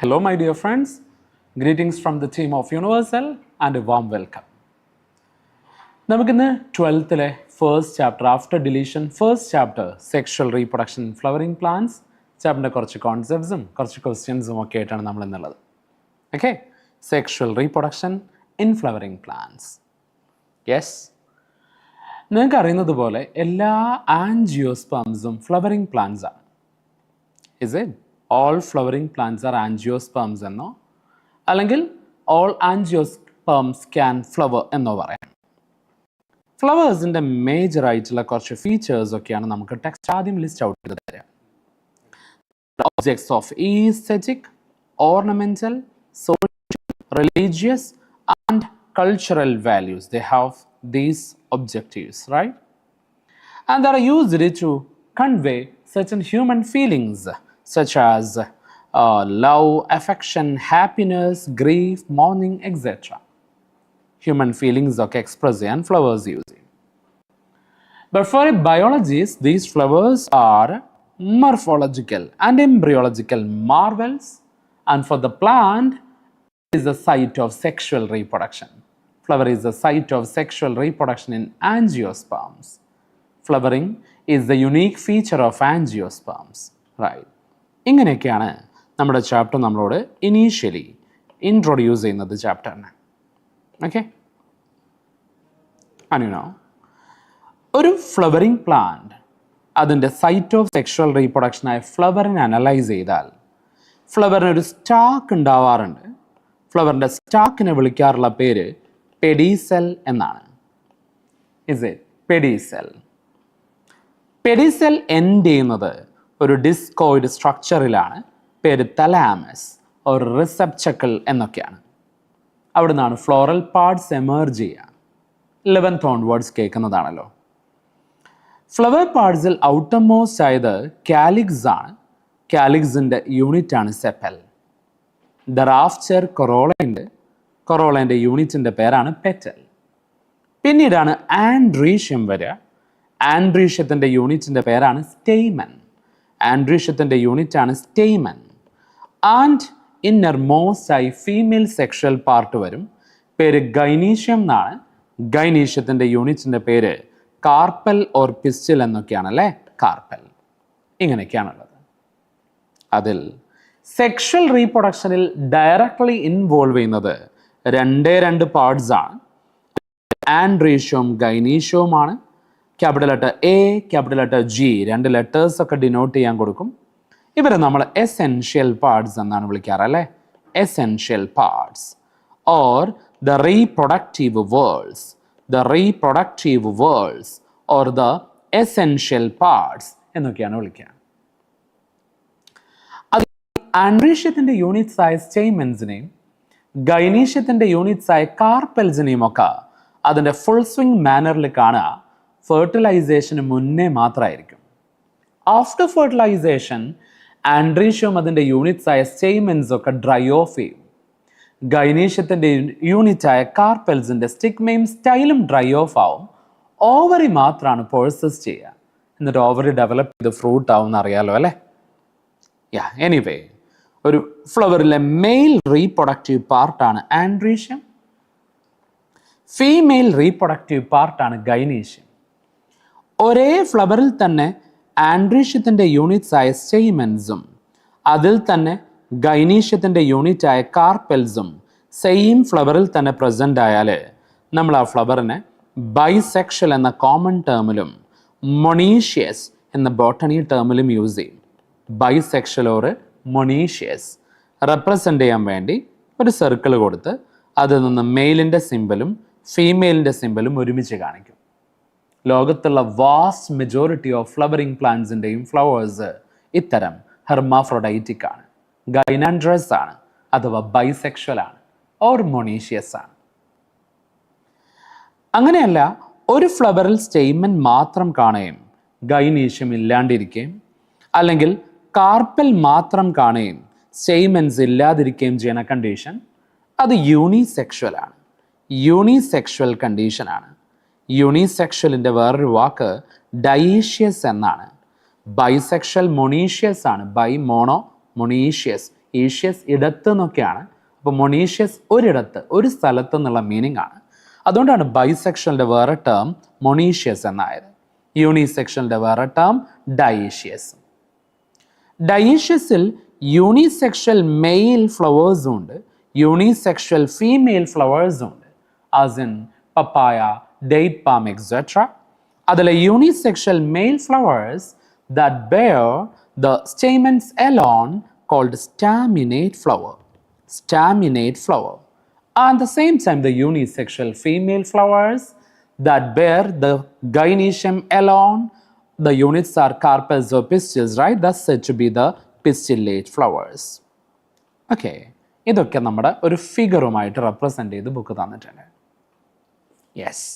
Hello my dear friends, greetings from the team of Universal and a warm welcome. നമുക്കിന്ന് 12th first chapter after deletion first chapter sexual reproduction in flowering plants ചാപ്റ്ററിൻ്റെ കുറച്ച് കോൺസെപ്റ്റ്സും കുറച്ച് ക്വസ്റ്റ്യൻസും ഒക്കെ ആയിട്ടാണ് നമ്മൾ ഇന്നുള്ളത്. Okay, sexual reproduction in flowering plants. Yes, നിങ്ങൾക്ക് അറിയുന്നത് പോലെ എല്ലാ ആൻജിയോസ്പേംസും ഫ്ലവറിംഗ് പ്ലാന്റ്സ് ആണ്. Is it all flowering plants are angiosperms എന്നോ അല്ലെങ്കിൽ all angiosperms can flower എന്നോ പറയാം. ഫ്ലവേഴ്സിൻ്റെ മേജർ ആയിട്ടുള്ള കുറച്ച് ഫീച്ചേഴ്സ് ഒക്കെയാണ് നമുക്ക് ടെക്സ്റ്റ് ആദ്യം ലിസ്റ്റ് ഔട്ട് ചെയ്ത് തരാം. Objects of aesthetic, ornamental, social, religious and cultural values. They have these objectives, right? And they are used to convey certain human feelings such as love, affection, happiness, grief, mourning, etc. Human feelings ഒക്കെ express ചെയ്യാൻ flowers use ചെയ്യും. But for a biologist, these flowers are morphological and embryological marvels, and for the plant, it is the site of sexual reproduction. Flower is the site of sexual reproduction in angiosperms. Flowering is the unique feature of angiosperms, right? ഇങ്ങനെയൊക്കെയാണ് നമ്മുടെ chapter നമ്മളോട് initially introduce ചെയ്യുന്നത് ചാപ്റ്ററിന്. Okay, അനുനോ ഒരു flowering plant അതിൻ്റെ site of sexual റീപ്രൊഡക്ഷനായ ഫ്ലവറിനെ analyse ചെയ്താൽ ഫ്ലവറിനൊരു stack ഉണ്ടാവാറുണ്ട്. ഫ്ലവറിൻ്റെ സ്റ്റാക്കിനെ വിളിക്കാറുള്ള പേര് പെഡിസെൽ എന്നാണ്. Is it pedicel? Pedicel end ചെയ്യുന്നത് ഒരു ഡിസ്കോയിഡ് സ്ട്രക്ചറിലാണ്. പേര് തലാമസ് ഒരു റിസെപ്റ്റക്കിൾ എന്നൊക്കെയാണ്. അവിടെ നിന്നാണ് ഫ്ലോറൽ പാർട്സ് എമേർജ് ചെയ്യുക. 11th ഓൺവേർഡ്സ് കേൾക്കുന്നതാണല്ലോ. ഫ്ലവർ പാർട്സിൽ ഔട്ടർമോസ്റ്റ് ആയത് കാലിക്സ് ആണ്. കാലിക്സിൻ്റെ യൂണിറ്റ് ആണ് സെപ്പൽ. ദറാഫ്റ്റർ കൊറോളയുണ്ട്. കൊറോളൻ്റെ യൂണിറ്റിൻ്റെ പേരാണ് പെറ്റൽ. പിന്നീടാണ് ആൻഡ്രീഷ്യം വരിക. ആൻഡ്രീഷ്യത്തിൻ്റെ യൂണിറ്റിൻ്റെ പേരാണ് സ്റ്റെയ്മൻ. ആൻഡ്രീഷ്യത്തിൻ്റെ യൂണിറ്റാണ് സ്റ്റെയ്മൻ. ആൻഡ് ഇന്നർ മോസ്റ്റ് ആയി ഫീമെയിൽ സെക്ഷൽ പാർട്ട് വരും. പേര് ഗൈനീഷ്യം എന്നാണ്. ഗൈനീഷ്യത്തിൻ്റെ യൂണിറ്റിൻ്റെ പേര് കാർപ്പൽ ഓർ പിസ്റ്റിൽ എന്നൊക്കെയാണ് അല്ലേ, കാർപ്പൽ. ഇങ്ങനെയൊക്കെയാണുള്ളത്. അതിൽ സെക്ഷൽ റീപ്രൊഡക്ഷനിൽ ഡയറക്ട്ലി ഇൻവോൾവ് ചെയ്യുന്നത് രണ്ട് പാർട്സ് ആണ്. ആൻഡ്രീഷ്യവും ഗൈനീഷ്യവുമാണ്. Capital letter A, capital letter G, രണ്ട് ലെറ്റേഴ്സ് ഒക്കെ ഡിനോട്ട് ചെയ്യാൻ കൊടുക്കും. ഇവരെ നമ്മൾ എസെൻഷ്യൽ പാർട്സ് എന്നാണ് വിളിക്കാറ് അല്ലേ, essential parts or the reproductive whorls. The reproductive whorls or the essential parts എന്നൊക്കെയാണ് വിളിക്കുക. അത് ആൻഡ്രീഷ്യത്തിൻ്റെ യൂണിറ്റ്സ് ആയ സ്റ്റെയ്മെൻസിനെയും ഗൈനീഷ്യത്തിൻ്റെ യൂണിറ്റ്സ് ആയ കാർപ്പൽസിനെയും ഒക്കെ അതിൻ്റെ ഫുൾ സ്വിംഗ് മാനറിൽ കാണുക ഫെർട്ടിലൈസേഷന് മുന്നേ മാത്രമായിരിക്കും. ആഫ്റ്റർ ഫെർട്ടിലൈസേഷൻ ആൻഡ്രീഷ്യം അതിൻ്റെ യൂണിറ്റ്സ് ആയ സ്റ്റെയ്മെൻസ് ഒക്കെ ഡ്രൈ ഓഫ് ചെയ്യും. ഗൈനീഷ്യത്തിൻ്റെ യൂണിറ്റായ കാർപ്പൽസിൻ്റെ സ്റ്റിഗ്മയും സ്റ്റൈലും ഡ്രൈ ഓഫ് ആവും. ഓവറി മാത്രമാണ് പേഴ്സസ് ചെയ്യുക. എന്നിട്ട് ഓവറി ഡെവലപ്പ് ചെയ്ത് ഫ്രൂട്ട് ആവും എന്നറിയാലോ അല്ലേ. എനിവേ, ഒരു ഫ്ലവറിലെ മെയിൽ റീപ്രൊഡക്റ്റീവ് പാർട്ടാണ് ആൻഡ്രീഷ്യം. ഫീമെയിൽ റീപ്രൊഡക്റ്റീവ് പാർട്ടാണ് ഗൈനീഷ്യം. ഒരേ ഫ്ലവറിൽ തന്നെ ആൻഡ്രീഷ്യത്തിൻ്റെ യൂണിറ്റ്സ് ആയ സ്റ്റെയ്മെൻസും അതിൽ തന്നെ ഗൈനീഷ്യത്തിൻ്റെ യൂണിറ്റ് ആയ കാർപ്പൽസും സെയിം ഫ്ലവറിൽ തന്നെ പ്രസൻ്റ് ആയാൽ നമ്മൾ ആ ഫ്ലവറിനെ ബൈസെക്ഷൽ എന്ന കോമൺ ടേമിലും മൊണീഷ്യസ് എന്ന ബോട്ടണി ടേമിലും യൂസ് ചെയ്യും. ബൈസെക്ഷൽ ഓർ മൊണീഷ്യസ് റെപ്രസെൻ്റ് ചെയ്യാൻ വേണ്ടി ഒരു സർക്കിൾ കൊടുത്ത് അതിൽ നിന്ന് മെയിലിൻ്റെ സിമ്പലും ഫീമെയിലിൻ്റെ സിമ്പലും ഒരുമിച്ച് കാണിക്കും. ലോകത്തുള്ള വാസ്റ്റ് മെജോറിറ്റി ഓഫ് ഫ്ലവറിംഗ് പ്ലാന്റ്സിൻ്റെയും ഫ്ലവേഴ്സ് ഇത്തരം ഹെർമാഫ്രോഡൈറ്റിക് ആണ്, ഗൈനാൻഡ്രസ് ആണ്, അഥവാ ബൈസെക്ഷൽ ആണ് ഓർ മൊണീഷ്യസ് ആണ്. അങ്ങനെയല്ല, ഒരു ഫ്ലവറിൽ സ്റ്റെയ്മൻ മാത്രം കാണുകയും ഗൈനീഷ്യം ഇല്ലാണ്ടിരിക്കുകയും അല്ലെങ്കിൽ കാർപ്പൽ മാത്രം കാണുകയും സ്റ്റെയ്മെൻസ് ഇല്ലാതിരിക്കുകയും ചെയ്യുന്ന കണ്ടീഷൻ അത് യൂണിസെക്ഷൽ ആണ്. യൂണിസെക്ഷൽ കണ്ടീഷനാണ്. യൂണിസെക്ഷലിൻ്റെ വേറൊരു വാക്ക് ഡൈഷ്യസ് എന്നാണ്. ബൈസെക്ഷൽ മൊണീഷ്യസ് ആണ്. ബൈ മോണോ മൊണീഷ്യസ് ഈഷ്യസ് ഇടത്ത് എന്നൊക്കെയാണ്. അപ്പോൾ മൊണീഷ്യസ് ഒരിടത്ത്, ഒരു സ്ഥലത്ത് എന്നുള്ള മീനിങ് ആണ്. അതുകൊണ്ടാണ് ബൈസെക്ഷലിൻ്റെ വേറെ ടേം മൊണീഷ്യസ് എന്നായത്. യൂണിസെക്ഷലിൻ്റെ വേറെ ടേം ഡയേഷ്യസ്. ഡയേഷ്യസിൽ യൂണിസെക്ഷൽ മെയിൽ ഫ്ലവേഴ്സും ഉണ്ട്, യൂണിസെക്ഷൽ ഫീമെയിൽ ഫ്ലവേഴ്സും ഉണ്ട്. As in papaya, date palm etcetera. അതിലെ unisexual male flowers that bear the stamens alone called staminate flower. Staminate flower. And at the same time, the unisexual female flowers that bear the gynoecium alone, the units are carpels or pistils, right? That's said to be the pistillate flowers. Okay. ഇതൊക്കെ നമ്മുടെ ഒരു ഫിഗറുമായിട്ട് represent ചെയ്ത് book തന്നിട്ടുണ്ട്. Yes.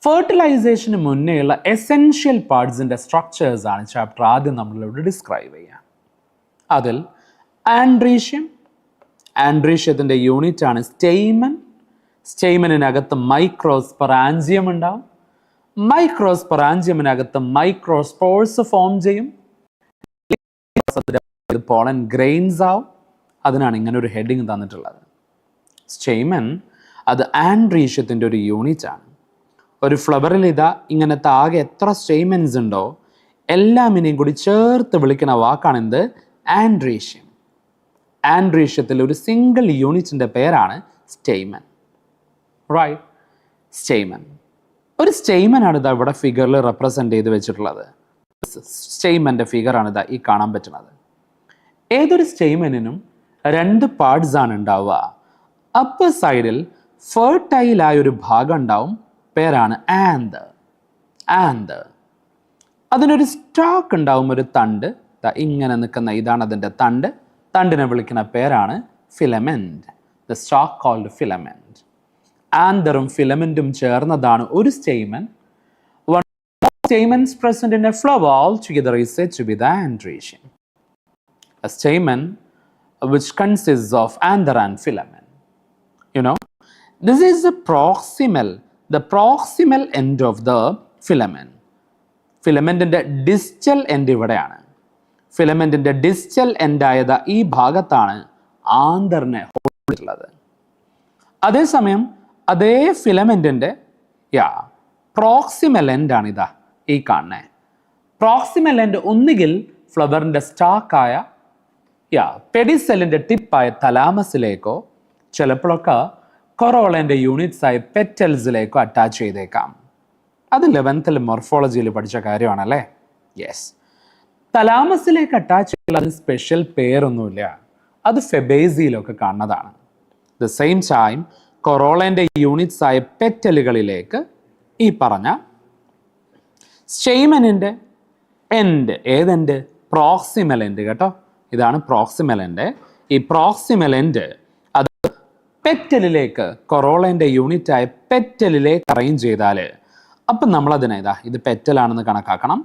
ഫെർട്ടിലൈസേഷന് മുന്നേയുള്ള essential പാർട്സിൻ്റെ structures ആണ് chapter ആദ്യം നമ്മളിവിടെ describe ചെയ്യുക. അതിൽ ആൻഡ്രീഷ്യം, ആൻഡ്രീഷ്യത്തിൻ്റെ യൂണിറ്റ് ആണ് സ്റ്റെയ്മൻ. സ്റ്റെയ്മനിനകത്ത് മൈക്രോസ്പൊറാഞ്ചിയം ഉണ്ടാവും. മൈക്രോസ്പൊറാഞ്ചിയമിനകത്ത് മൈക്രോസ്പോർസ് ഫോം ചെയ്യും. പോളൻ ഗ്രെയിൻസ് ആവും. അതിനാണ് ഇങ്ങനെ ഒരു ഹെഡിങ് തന്നിട്ടുള്ളത്. സ്റ്റെയ്മൻ അത് ആൻഡ്രീഷ്യത്തിൻ്റെ ഒരു യൂണിറ്റ് ആണ്. ഒരു ഫ്ലവറിൽ ഇതാ ഇങ്ങനത്തെ ആകെ എത്ര സ്റ്റെയ്മെൻസ് ഉണ്ടോ എല്ലാമിനെയും കൂടി ചേർത്ത് വിളിക്കുന്ന വാക്കാണ് എന്ത്? ആൻഡ്രീഷ്യം. ആൻഡ്രീഷ്യത്തിൽ ഒരു സിംഗിൾ യൂണിറ്റിൻ്റെ പേരാണ് സ്റ്റെയ്മൻ. റൈറ്റ്, സ്റ്റെയ്മൻ. ഒരു സ്റ്റെയ്മനാണ് ഇതാ ഇവിടെ ഫിഗറിൽ റെപ്രസെൻ്റ് ചെയ്ത് വെച്ചിട്ടുള്ളത്. സ്റ്റെയ്മൻ്റെ ഫിഗറാണ് ഇതാ ഈ കാണാൻ പറ്റുന്നത്. ഏതൊരു സ്റ്റെയ്മനിനും രണ്ട് പാർട്സ് ആണ് ഉണ്ടാവുക. അപ്പർ സൈഡിൽ ഫെർട്ടൈലായ ഒരു ഭാഗം ഉണ്ടാവും, പേരാണ് ആന്തർ. ആന്തർ. അതിനൊരു സ്റ്റാക്ക് ഉണ്ടാവും, ഒരു തണ്ട്. ഇങ്ങനെ നിൽക്കുന്ന ഇതാണ് അതിൻ്റെ തണ്ട്. തണ്ടിനെ വിളിക്കുന്ന പേരാണ് filament. The stalk called filament. ആന്തറും ഫിലമെൻറ്റും ചേർന്നതാണ് ഒരു stamen. One stamens present in a flower altogether is said to be the androecium. A stamen which consists of anther and filament. You know, this is the proximal end of the filament. ഫിലമെൻറ്റിൻ്റെ distal end ഇവിടെയാണ്. ഫിലമെൻറ്റിൻ്റെ distal എൻഡായത് ഈ ഭാഗത്താണ് ആന്തറിനെ ഹോൾഡുള്ളത്. അതേസമയം അതേ ഫിലമെൻറ്റിൻ്റെ proximal എൻഡാണ് ഇതാ ഈ കാണുന്നത്. പ്രോക്സിമൽ എൻഡ് ഒന്നുകിൽ ഫ്ലവറിൻ്റെ സ്റ്റാക്കായ പെഡിസെല്ലിൻ്റെ ടിപ്പായ തലാമസിലേക്കോ ചിലപ്പോഴൊക്കെ കൊറോളൻ്റെ യൂണിറ്റ്സായ പെറ്റൽസിലേക്കോ അറ്റാച്ച് ചെയ്തേക്കാം. അത് 11th മോർഫോളജിയിൽ പഠിച്ച കാര്യമാണല്ലേ. യെസ്. തലാമസിലേക്ക് അറ്റാച്ച് ചെയ്യുന്ന അതിന് സ്പെഷ്യൽ പേരൊന്നുമില്ല, അത് ഫെബേസിയിലൊക്കെ കാണുന്നതാണ്. ദ സെയിം ടൈം കൊറോളൻ്റെ യൂണിറ്റ്സായ പെറ്റലുകളിലേക്ക് ഈ പറഞ്ഞ സ്റ്റെയ്മനിൻ്റെ എൻഡ്, ഏതെൻഡ്? പ്രോക്സിമൽ എൻഡ് കേട്ടോ. ഇതാണ് പ്രോക്സിമൽ എൻഡ്. ഈ പ്രോക്സിമൽ എൻഡ് അത് പെറ്റലിലേക്ക്, കൊറോളൻ്റെ യൂണിറ്റായ പെറ്റലിലേക്ക് അറേഞ്ച് ചെയ്താൽ അപ്പം നമ്മളതിനെ ഇത് പെറ്റലാണെന്ന് കണക്കാക്കണം.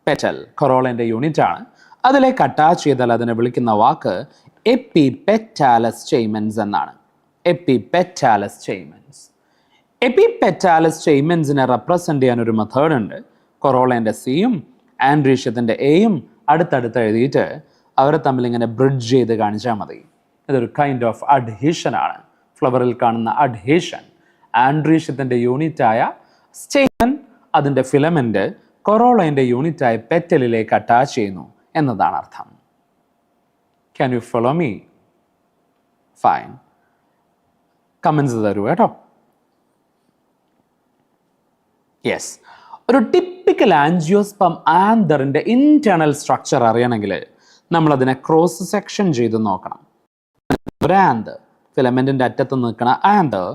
പെറ്റൽ കൊറോളൻ്റെ യൂണിറ്റ് ആണ്. അതിലേക്ക് അറ്റാച്ച് ചെയ്താൽ അതിനെ വിളിക്കുന്ന വാക്ക് എപ്പിപെറ്റാലസ് സ്റ്റെയ്മൻസ് എന്നാണ്. എപ്പിപെറ്റാലസ് സ്റ്റെയ്മൻസ്. എപ്പിപെറ്റാലസ് സ്റ്റെയ്മൻസിനെ റെപ്രസെൻ്റ് ചെയ്യാൻ ഒരു മെത്തേഡ് ഉണ്ട്. കൊറോളൻ്റെ സിയും ആൻഡ്രീഷ്യത്തിൻ്റെ എയും അടുത്തടുത്ത് എഴുതിയിട്ട് അവരെ തമ്മിൽ ഇങ്ങനെ ബ്രിഡ്ജ് ചെയ്ത് കാണിച്ചാൽ മതി. ഇതൊരു കൈൻഡ് ഓഫ് അഡ്ഹീഷൻ ആണ്. ഫ്ലവറിൽ കാണുന്ന അഡ്ഹീഷൻ. ആൻഡ്രീഷ്യത്തിൻ്റെ യൂണിറ്റായ സ്റ്റെയ്മൻ അതിൻ്റെ ഫിലമെൻറ്റ് കൊറോളൻ്റെ യൂണിറ്റായ പെറ്റലിലേക്ക് അറ്റാച്ച് ചെയ്യുന്നു എന്നതാണ് അർത്ഥം. Can you follow me? Fine. Comments തരൂ കേട്ടോ. യെസ്. ഒരു ടിപ്പിക്കൽ ആൻജിയോസ്പം ആന്തറിൻ്റെ ഇൻറ്റേർണൽ സ്ട്രക്ചർ അറിയണമെങ്കിൽ നമ്മളതിനെ ക്രോസ് സെക്ഷൻ ചെയ്ത് നോക്കണം. ഒരു ആന്തർ, ഫിലമെൻറ്റിൻ്റെ അറ്റത്ത് നിൽക്കുന്ന ആന്തർ,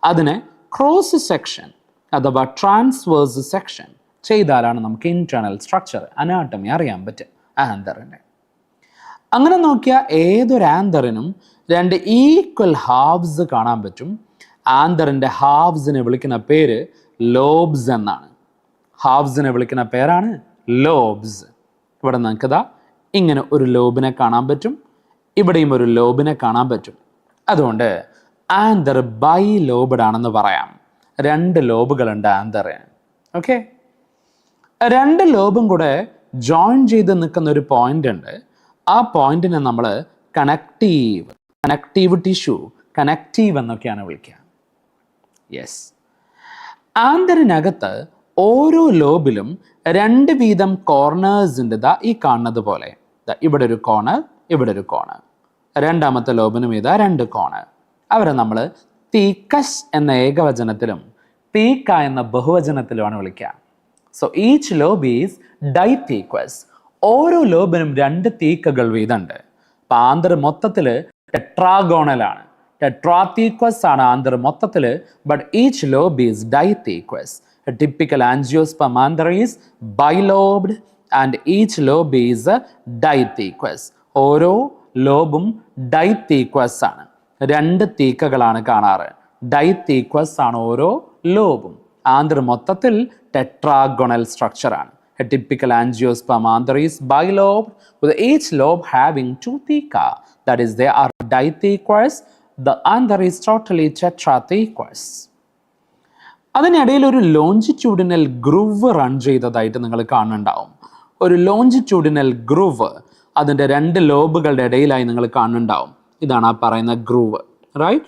അതിനെ ക്രോസ് സെക്ഷൻ അഥവാ ട്രാൻസ്വേഴ്സ് സെക്ഷൻ ചെയ്താലാണ് നമുക്ക് ഇൻറ്റേർണൽ സ്ട്രക്ചർ, അനാട്ടമി അറിയാൻ പറ്റും ആന്തറിൻ്റെ. അങ്ങനെ നോക്കിയാൽ ഏതൊരു ആന്തറിനും രണ്ട് ഈക്വൽ ഹാവ്സ് കാണാൻ പറ്റും. ആന്തറിൻ്റെ ഹാവ്സിനെ വിളിക്കുന്ന പേര് ലോബ്സ് എന്നാണ്. ഹാവ്സിനെ വിളിക്കുന്ന പേരാണ് ലോബ്സ്. ഇവിടെ നമുക്കിതാ ഇങ്ങനെ ഒരു ലോബിനെ കാണാൻ പറ്റും, ഇവിടെയും ഒരു ലോബിനെ കാണാൻ പറ്റും. അതുകൊണ്ട് ആന്തർ ബൈ ലോബ്ഡ് ആണെന്ന് പറയാം. രണ്ട് ലോബുകളുണ്ട് ആന്തറിന്. ഓക്കെ, രണ്ട് ലോബും കൂടെ ജോയിൻ ചെയ്ത് നിൽക്കുന്ന ഒരു പോയിന്റ് ഉണ്ട്. ആ പോയിന്റിനെ നമ്മൾ കണക്റ്റീവ് ടിഷ്യൂ, കണക്റ്റീവ് എന്നൊക്കെയാണ് വിളിക്കുക. യെസ്. ആന്തറിനകത്ത് ഓരോ ലോബിലും 2 വീതം കോർണേഴ്സ് ഉണ്ട്. ഈ കാണുന്നത് പോലെ ഇവിടെ ഒരു കോർണർ, ഇവിടെ ഒരു കോർണർ. രണ്ടാമത്തെ ലോബിനും ഇതാ 2 കോർണർ. അവരെ നമ്മൾ തീക്കസ് എന്ന ഏകവചനത്തിലും തീക്ക എന്ന ബഹുവചനത്തിലുമാണ് വിളിക്കുക. So each lobe is dithecous. ഓരോ ലോബിനും 2 തീക്കകൾ വീതമുണ്ട്. അപ്പം ആന്തർ മൊത്തത്തിൽ ടെട്രാഗോണലാണ്. ടെട്രാതീക്വസ് ആണ് ആന്തർ മൊത്തത്തിൽ. But each lobe is dithecous. A typical angiosperm anther is bilobed and each lobe is dithequous. ഓരോ ലോബും ഡൈതീക്വസ് ആണ്. 2 തീക്കകളാണ് കാണാറ്. ഡൈതീക്വസ് ആണ് ഓരോ ലോബും. ആന്തർ മൊത്തത്തിൽ ടെട്രാഗോണൽ സ്ട്രക്ചർ ആണ്. A typical angiosperm anther is bilobed with each lobe having 2 theca. That is, they are dithequous. The anther is totally tetrathequous. അതിനിടയിൽ ഒരു longitudinal groove run ചെയ്തതായിട്ട് നിങ്ങൾ കാണുന്നുണ്ടാവും. ഒരു ലോഞ്ചിറ്റ്യൂഡിനൽ ഗ്രൂവ് അതിൻ്റെ 2 ലോബുകളുടെ ഇടയിലായി നിങ്ങൾ കാണുന്നുണ്ടാവും. ഇതാണ് ആ പറയുന്ന groove. Right?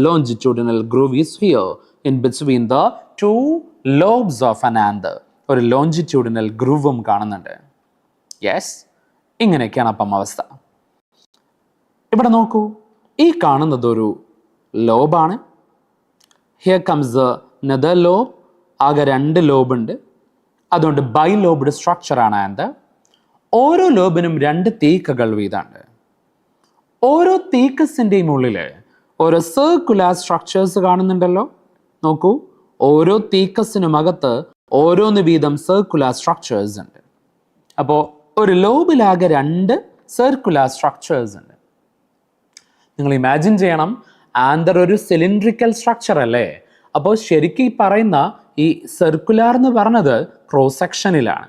Longitudinal groove is here in between the 2 lobes of an anther. ഒരു ലോഞ്ചിറ്റ്യൂഡിനൽ ഗ്രൂവും കാണുന്നുണ്ട്. യെസ്, ഇങ്ങനെയൊക്കെയാണ് അപ്പം അവസ്ഥ. ഇവിടെ നോക്കൂ, ഈ കാണുന്നത് ഒരു ലോബാണ്. Here comes the nether lobe. ആകെ 2 ലോബുണ്ട്. അതുകൊണ്ട് ബൈലോബ്ഡ് സ്ട്രക്ചറാണ് ആന്തർ. ഓരോ ലോബിനും 2 തീക്കകൾ വീതമുണ്ട്. ഓരോ തീക്കസിൻ്റെയും ഉള്ളിൽ ഓരോ സർക്കുലർ സ്ട്രക്ചേഴ്സ് കാണുന്നുണ്ടല്ലോ. നോക്കൂ, ഓരോ തീക്കസിനും അകത്ത് ഓരോന്ന് വീതം സർക്കുലർ സ്ട്രക്ചേഴ്സ് ഉണ്ട്. അപ്പോൾ ഒരു ലോബിലാകെ 2 സർക്കുലർ സ്ട്രക്ചേഴ്സ് ഉണ്ട്. നിങ്ങൾ ഇമാജിൻ ചെയ്യണം, ആന്തർ ഒരു സിലിണ്ട്രിക്കൽ സ്ട്രക്ചർ അല്ലേ. അപ്പോൾ ശരിക്കും ഈ പറയുന്ന ഈ സർക്കുലാർ എന്ന് പറഞ്ഞത് ക്രോസ് സെക്ഷനിലാണ്.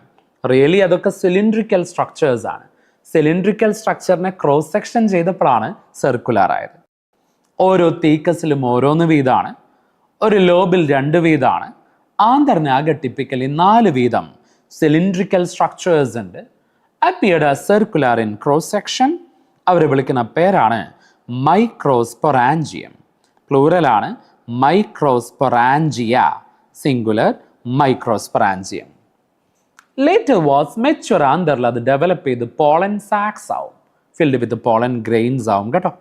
റിയലി അതൊക്കെ സിലിണ്ട്രിക്കൽ സ്ട്രക്ചേഴ്സ് ആണ്. സിലിണ്ട്രിക്കൽ സ്ട്രക്ചറിനെ ക്രോസ് സെക്ഷൻ ചെയ്തപ്പോഴാണ് സർക്കുലാർ ആയത്. ഓരോ തീക്കസിലും ഓരോന്ന് വീതമാണ്. ഒരു ലോബിൽ 2 വീതമാണ്. ആന്തറിനാകെ ടിപ്പിക്കലി 4 വീതം സിലിണ്ട്രിക്കൽ സ്ട്രക്ചേഴ്സ് ഉണ്ട്. Appeared as circular in cross section. അവർ വിളിക്കുന്ന പേരാണ് മൈക്രോസ്പൊറാഞ്ചിയം. പ്ലൂറലാണ് microsporangia, singular microsporangium. Later was mature ആന്തറിൽ അത് ഡെവലപ്പ് ചെയ്ത് പോളൻ സാക്സ് ആവും, ഫിൽഡ് വിത്ത് പോളൻ ഗ്രെയിൻസ് ആവും കേട്ടോ.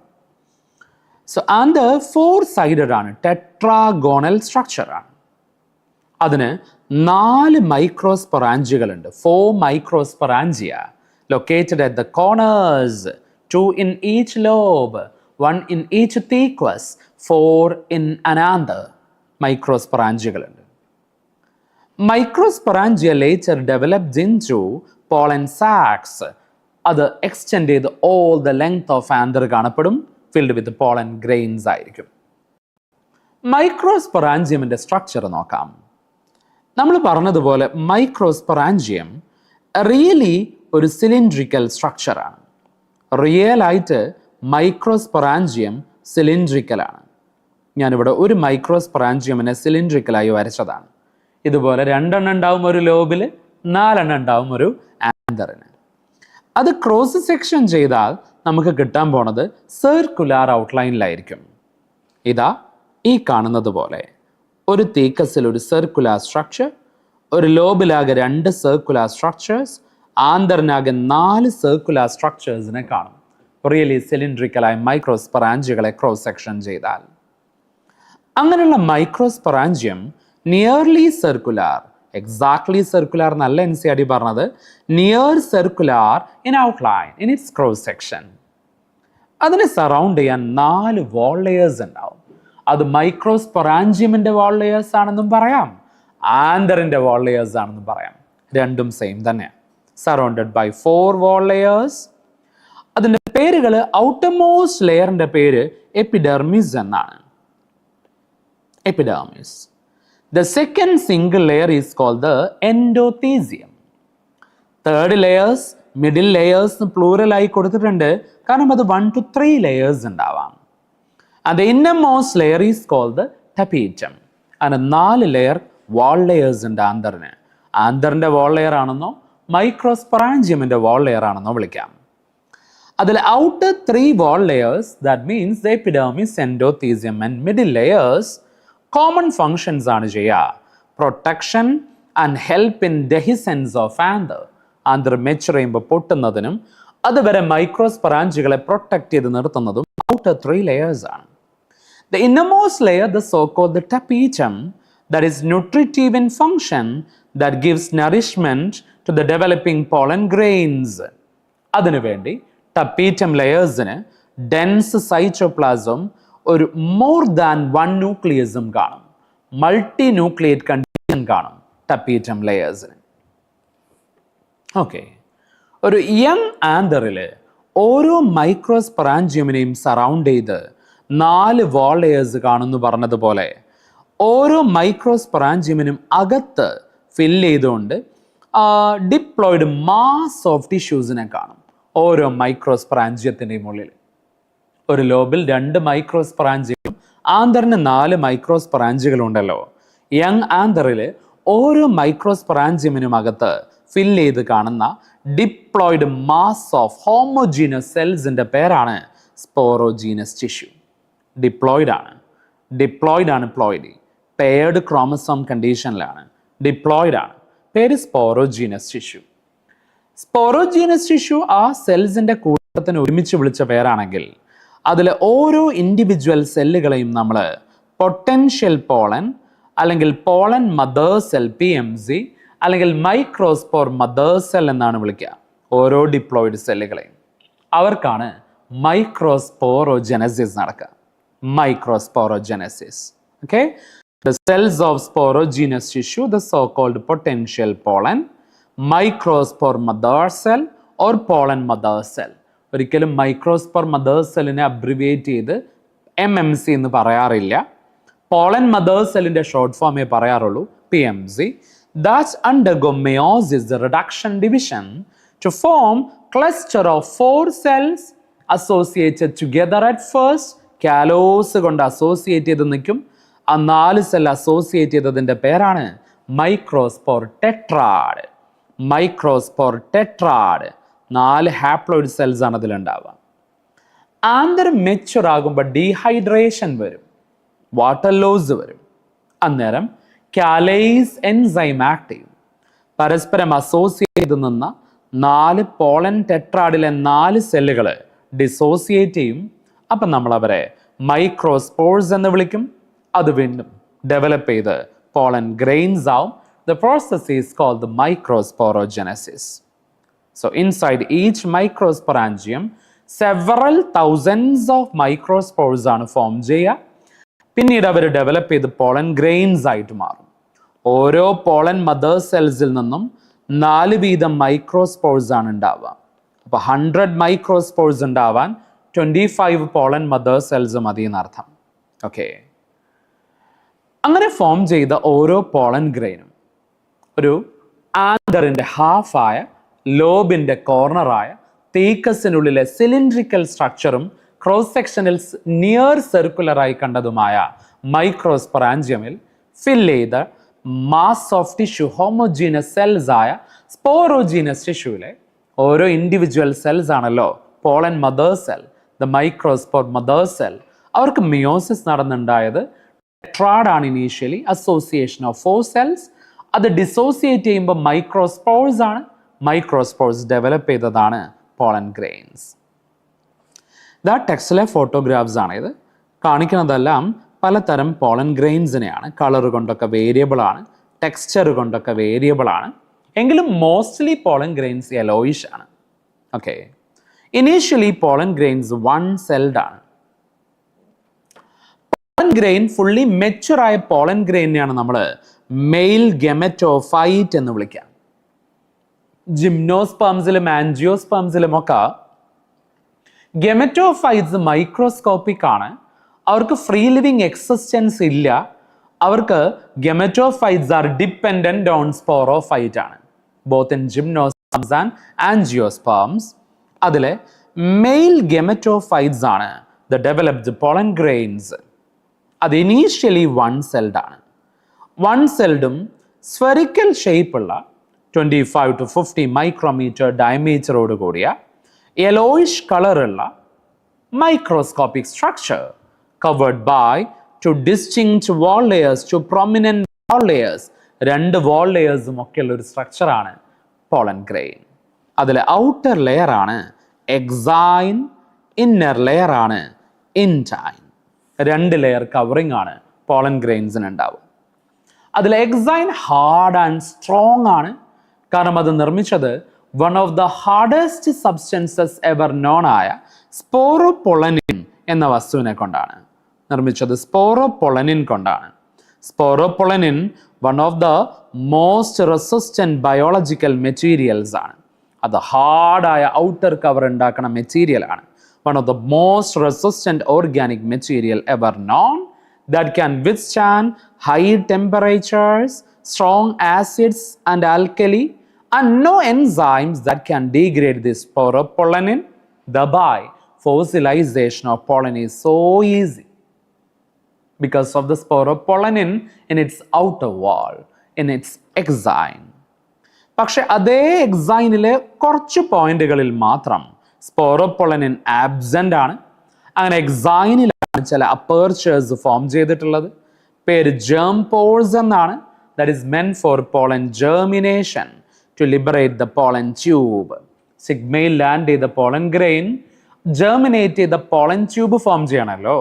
സോ ആന്തർ 4 സൈഡഡ് ആണ്, ടെട്രാഗോണൽ സ്ട്രക്ചർ ആണ്. അതിന് 4 മൈക്രോസ്പൊറാഞ്ചികളുണ്ട്. 4 microsporangia located at the corners, 2 in each lobe, 1 in each thequus, 4 in an anther. മൈക്രോസ്പൊറാഞ്ചികളുണ്ട്. Microsporangia later developed into pollen sacs. അത് എക്സ്റ്റെൻഡ് ചെയ്ത് all the length of anther കാണപ്പെടും, filled with pollen grains ആയിരിക്കും. മൈക്രോസ്പൊറാഞ്ചിയമിൻ്റെ structure നോക്കാം. നമ്മൾ പറഞ്ഞതുപോലെ microsporangium really ഒരു cylindrical സ്ട്രക്ചറാണ്. റിയലായിട്ട് microsporangium സിലിണ്ട്രിക്കലാണ്. ഞാനിവിടെ ഒരു മൈക്രോസ്പൊറാഞ്ചിയമിനെ സിലിണ്ട്രിക്കലായി വരച്ചതാണ്. ഇതുപോലെ 2 എണ്ണം ഉണ്ടാവും ഒരു ലോബിൽ, 4 എണ്ണം ഉണ്ടാവും ഒരു ആന്തറിന്. അത് ക്രോസ് സെക്ഷൻ ചെയ്താൽ നമുക്ക് കിട്ടാൻ പോണത് സർക്കുലാർ ഔട്ട്ലൈനിലായിരിക്കും. ഇതാ ഈ കാണുന്നത് പോലെ ഒരു തീക്കസിൽ ഒരു സർക്കുലാർ സ്ട്രക്ചർ, ഒരു ലോബിലാകെ 2 സർക്കുലാർ സ്ട്രക്ചേഴ്സ്, ആന്തറിനാകെ 4 സർക്കുലാർ സ്ട്രക്ചേഴ്സിനെ കാണും. റിയലി സിലിണ്ട്രിക്കലായ മൈക്രോസ്പൊറാഞ്ചികളെ ക്രോസ് സെക്ഷൻ ചെയ്താൽ. അങ്ങനെയുള്ള microsporangium nearly circular, exactly circular എന്നല്ല NCERT പറഞ്ഞത്, near circular in outline in its cross section. അതിനെ സറൗണ്ട് ചെയ്യാൻ 4 വാൾ ലെയേഴ്സ് ഉണ്ടാവും. അത് മൈക്രോസ്പൊറാഞ്ചിയമിൻ്റെ വാൾ ലെയേഴ്സ് ആണെന്നും പറയാം, ആന്തറിൻ്റെ വാൾ ലെയേഴ്സ് ആണെന്നും പറയാം. രണ്ടും സെയിം തന്നെയാണ്. Surrounded by 4 wall layers. അതിൻ്റെ പേരുകൾ, ഔട്ടർമോസ്റ്റ് ലെയറിൻ്റെ പേര് എപ്പിഡെർമിസ് എന്നാണ്. Epidermis. The second single layer is called the endothelium. Third layers, middle layers plural ആയി കൊടുത്തിട്ടുണ്ട്, കാരണം അത് 1 to 3 layers ഉണ്ടാവാം. And the innermost layer is called the tapetum. അങ്ങനെ 4 ലെയർ വാൾ ലെയേഴ്സ് ഉണ്ട് ആന്തറിന്. ആന്തറിൻ്റെ വാൾ ലെയർ ആണെന്നോ മൈക്രോസ്പൊറാഞ്ചിയമിൻ്റെ വാൾ ലെയർ ആണെന്നോ വിളിക്കാം. അതിൽ outer 3 wall layers, that means the epidermis, endothelium and middle layers, common functions ആണ് ചെയ്യുക. Protection and help in dehiscence of anther. Anther mature ചെയ്യുമ്പോൾ പൊട്ടുന്നതിനും അതുവരെ മൈക്രോസ്പൊറാഞ്ചികളെ പ്രൊട്ടക്ട് ചെയ്ത് നിർത്തുന്നതും outer 3 layers ആണ്. The innermost layer, the so-called the tapetum, that is nutritive in function, that gives nourishment to the developing pollen grains. അതിനുവേണ്ടി tapetum layers-ന് dense cytoplasm ഒരു more than one nucleusum കാണും. Multinucleate condition കാണും tapetum layers-ന്. Okay. ഒരു young ആന്തറിൽ ഓരോ മൈക്രോസ്പൊറാഞ്ചിയമിനെയും surround ചെയ്ത് 4 wall layers കാണുന്നു പറഞ്ഞതുപോലെ ഓരോ മൈക്രോസ്പൊറാഞ്ചിയമിനും അകത്ത് ഫില്ല് ചെയ്തുകൊണ്ട് ഡിപ്ലോയിഡ് മാസ് ഓഫ് ടിഷ്യൂസിനെ കാണും ഓരോ മൈക്രോസ്പൊറാഞ്ചിയത്തിൻ്റെയും ഉള്ളിൽ. ഒരു ലോബിൽ 2 മൈക്രോസ്പൊറാഞ്ചിയലും ആന്തറിന് 4 മൈക്രോസ്പൊറാഞ്ചികളുണ്ടല്ലോ. യങ് ആന്തറിൽ ഓരോ മൈക്രോസ്പൊറാഞ്ചിയമിനും അകത്ത് ഫില്ല് ചെയ്ത് കാണുന്ന ഡിപ്ലോയിഡ് മാസ് ഓഫ് ഹോമോജീനസ് സെൽസിൻ്റെ പേരാണ് സ്പോറോജീനസ് ടിഷ്യൂ. ഡിപ്ലോയിഡ് ആണ് പ്ലോയിഡ്. പെയർഡ് ക്രോമസോം കണ്ടീഷനിലാണ്. ഡിപ്ലോയിഡ് ആണ്. പേര് സ്പോറോജീനസ് ടിഷ്യൂ. സ്പോറോജീനസ് ടിഷ്യൂ ആ സെൽസിൻ്റെ കൂട്ടത്തിന് ഒരുമിച്ച് വിളിച്ച പേരാണെങ്കിൽ അതിൽ ഓരോ ഇൻഡിവിജ്വൽ സെല്ലുകളെയും നമ്മൾ പൊട്ടൻഷ്യൽ പോളൻ അല്ലെങ്കിൽ പോളൻ മദർ സെൽ PMZ അല്ലെങ്കിൽ മൈക്രോസ്പോർ മദർ സെൽ എന്നാണ് വിളിക്കുക ഓരോ ഡിപ്ലോയിഡ് സെല്ലുകളെയും. അവർക്കാണ് മൈക്രോസ്പോറോജെനസിസ് നടക്കുക. Microsporogenesis. Okay? The cells of sporogenous tissue, the so-called potential pollen, microspore mother cell or pollen mother cell. ഒരിക്കലും മൈക്രോസ്പോർ മദർ സെല്ലിനെ abbreviate ചെയ്ത് MMC എന്ന് പറയാറില്ല. പോളൻ മദർ സെല്ലിൻ്റെ ഷോർട്ട് ഫോമേ പറയാറുള്ളൂ PMZ. That undergo meiosis, the reduction division, to form cluster of 4 cells associated together at first. കാലോസ് കൊണ്ട് associate ചെയ്ത് നിൽക്കും. ആ 4 സെൽ അസോസിയേറ്റ് ചെയ്തതിൻ്റെ പേരാണ് microspore tetrad. Microspore tetrad 4 haploid cells ആണ് അതിലുണ്ടാവുക. ആന്തർ മെച്യൂർ ആകുമ്പോൾ ഡീഹൈഡ്രേഷൻ വരും, വാട്ടർ ലോസ് വരും. അന്നേരം കാലേസ് എൻസൈം ആക്ട് ചെയ്യും. പരസ്പരം അസോസിയേറ്റ് ചെയ്ത് നിന്ന 4 പോളൻ ടെട്രാഡിലെ 4 സെല്ലുകൾ ഡിസോസിയേറ്റ് ചെയ്യും. അപ്പം നമ്മൾ അവരെ മൈക്രോസ്പോർസ് എന്ന് വിളിക്കും. അത് വീണ്ടും ഡെവലപ്പ് ചെയ്ത് പോളൻ ഗ്രെയിൻസ് ആവും. The process is called the microsporogenesis. So inside each microsporangium several thousands of microspores ആണ് ഫോം ചെയ്യുക. പിന്നീട് അവർ ഡെവലപ്പ് ചെയ്ത് പോളൻ ഗ്രെയിൻസ് ആയിട്ട് മാറും. ഓരോ പോളൻ മദർ സെൽസിൽ നിന്നും 4 വീതം മൈക്രോസ്പോർസ് ആണ് ഉണ്ടാവുക. അപ്പോൾ 100 മൈക്രോസ്പോർസ് ഉണ്ടാവാൻ 25 പോളൻ മദർ സെൽസ് മതി എന്നർത്ഥം. ഓക്കെ. അങ്ങനെ ഫോം ചെയ്ത ഓരോ പോളൻ ഗ്രെയിനും ഒരു ആന്തറിൻ്റെ ഹാഫായ ലോബിൻ്റെ കോർണറായ തേക്കസിനുള്ളിലെ സിലിണ്ട്രിക്കൽ സ്ട്രക്ചറും ക്രോസ് സെക്ഷനിൽ നിയർ സർക്കുലറായി കണ്ടതുമായ മൈക്രോസ്പൊറാഞ്ചിയമിൽ ഫില്ല് ചെയ്ത mass of tissue homogeneous cells ആയ സ്പോറോജീനസ് ടിഷ്യൂവിലെ ഓരോ ഇൻഡിവിജ്വൽ സെൽസ് ആണല്ലോ pollen mother cell, the microspore mother cell. അവർക്ക് മിയോസിസ് നടന്നുണ്ടായത് ടെട്രാഡാണ് ഇനീഷ്യലി, അസോസിയേഷൻ ഓഫ് 4 സെൽസ്. അത് ഡിസോസിയേറ്റ് ചെയ്യുമ്പോൾ മൈക്രോസ്പോർസ് ആണ്. മൈക്രോസ്പോർസ് ഡെവലപ്പ് ചെയ്തതാണ് പോളൻ ഗ്രെയിൻസ്. ഇതാ ടെക്സ്റ്റിലെ ഫോട്ടോഗ്രാഫ്സ് ആണ്. ഇത് കാണിക്കുന്നതെല്ലാം പലതരം പോളൻ ഗ്രെയിൻസിനെയാണ്. കളർ കൊണ്ടൊക്കെ വേരിയബിൾ ആണ്, ടെക്സ്ചർ കൊണ്ടൊക്കെ വേരിയബിൾ ആണ്. എങ്കിലും മോസ്റ്റ്ലി പോളൻ ഗ്രെയിൻസ് യെലോയിഷ് ആണ്. Okay. Initially pollen grains 1 celled ആണ്. പോളൻ ഗ്രെയിൻ ഫുള്ളി മെച്ചുറായ പോളൻ ഗ്രെയിനെയാണ് നമ്മൾ മെയിൽ ഗെമറ്റോഫൈറ്റ് എന്ന് വിളിക്കുക. ജിംനോസ്പേംസിലും ആൻജിയോസ്പേംസിലും ഒക്കെ ഗെമറ്റോഫൈറ്റ്സ് മൈക്രോസ്കോപ്പിക് ആണ്. അവർക്ക് ഫ്രീ ലിവിങ് എക്സിസ്റ്റൻസ് ഇല്ല. അവർക്ക് ഗെമറ്റോഫൈറ്റ്സ് ആർ ഡിപ്പെൻഡന്റ് ഓൺ സ്പോറോഫൈറ്റ് ആണ്, both in gymnosperms and angiosperms. അതിലെ മെയിൽ ഗെമറ്റോഫൈറ്റ്സ് ആണ് ദ ഡെവലപ്ഡ് പോളൻ ഗ്രെയിൻസ്. അത് ഇനീഷ്യലി 1 സെൽഡ് ആണ്. 1 സെൽഡും സ്ഫെറിക്കൽ ഷേപ്പുള്ള 25 to 50 മൈക്രോമീറ്റർ ഡയമീറ്ററോട് കൂടിയ yellowish color ulla microscopic structure covered by two distinct wall layers, two prominent wall layers. രണ്ട് wall layers ഒക്കെയുള്ള ഒരു structure ആണ് pollen grain. അതിലെ ഔട്ടർ ലെയർ ആണ് എക്സൈൻ, inner layer ആണ് ഇൻറ്റൈൻ. രണ്ട് ലെയർ കവറിംഗ് ആണ് pollen grains-ന് ഉണ്ടാവുക. അതിലെ എക്സൈൻ ഹാർഡ് ആൻഡ് സ്ട്രോങ് ആണ്. കാരണം അത് നിർമ്മിച്ചത് one of the hardest substances ever known ആയ സ്പോറോപൊളനിൻ എന്ന വസ്തുവിനെ കൊണ്ടാണ് നിർമ്മിച്ചത്. സ്പോറോപൊളനിൻ കൊണ്ടാണ്. Sporopollenin one of the most resistant biological materials ആണ്. അത് ഹാർഡായ ഔട്ടർ കവർ ഉണ്ടാക്കുന്ന മെറ്റീരിയൽ ആണ്. One of the most resistant organic material ever known that can withstand high temperatures, strong acids and alkali, and no enzymes that can degrade this sporopollenin. Thereby, fossilization of pollen is so easy because of the sporopollenin in its outer wall, in its exine. പക്ഷെ അതേ എക്സൈനിലെ കുറച്ച് പോയിന്റുകളിൽ മാത്രം സ്പോറോപൊളനിൻ absent ആണ്. അങ്ങനെ എക്സൈനിൽ ചില അപ്പേർച്ചേഴ്സ് form ചെയ്തിട്ടുള്ളത്. പേര് germ pores എന്നാണ്. that is meant for pollen germination to liberate the pollen tube. സിഗ്മയിൽ ലാൻഡ് ചെയ്ത pollen grain ജെർമിനേറ്റ് ചെയ്ത pollen tube ഫോം ചെയ്യണമല്ലോ.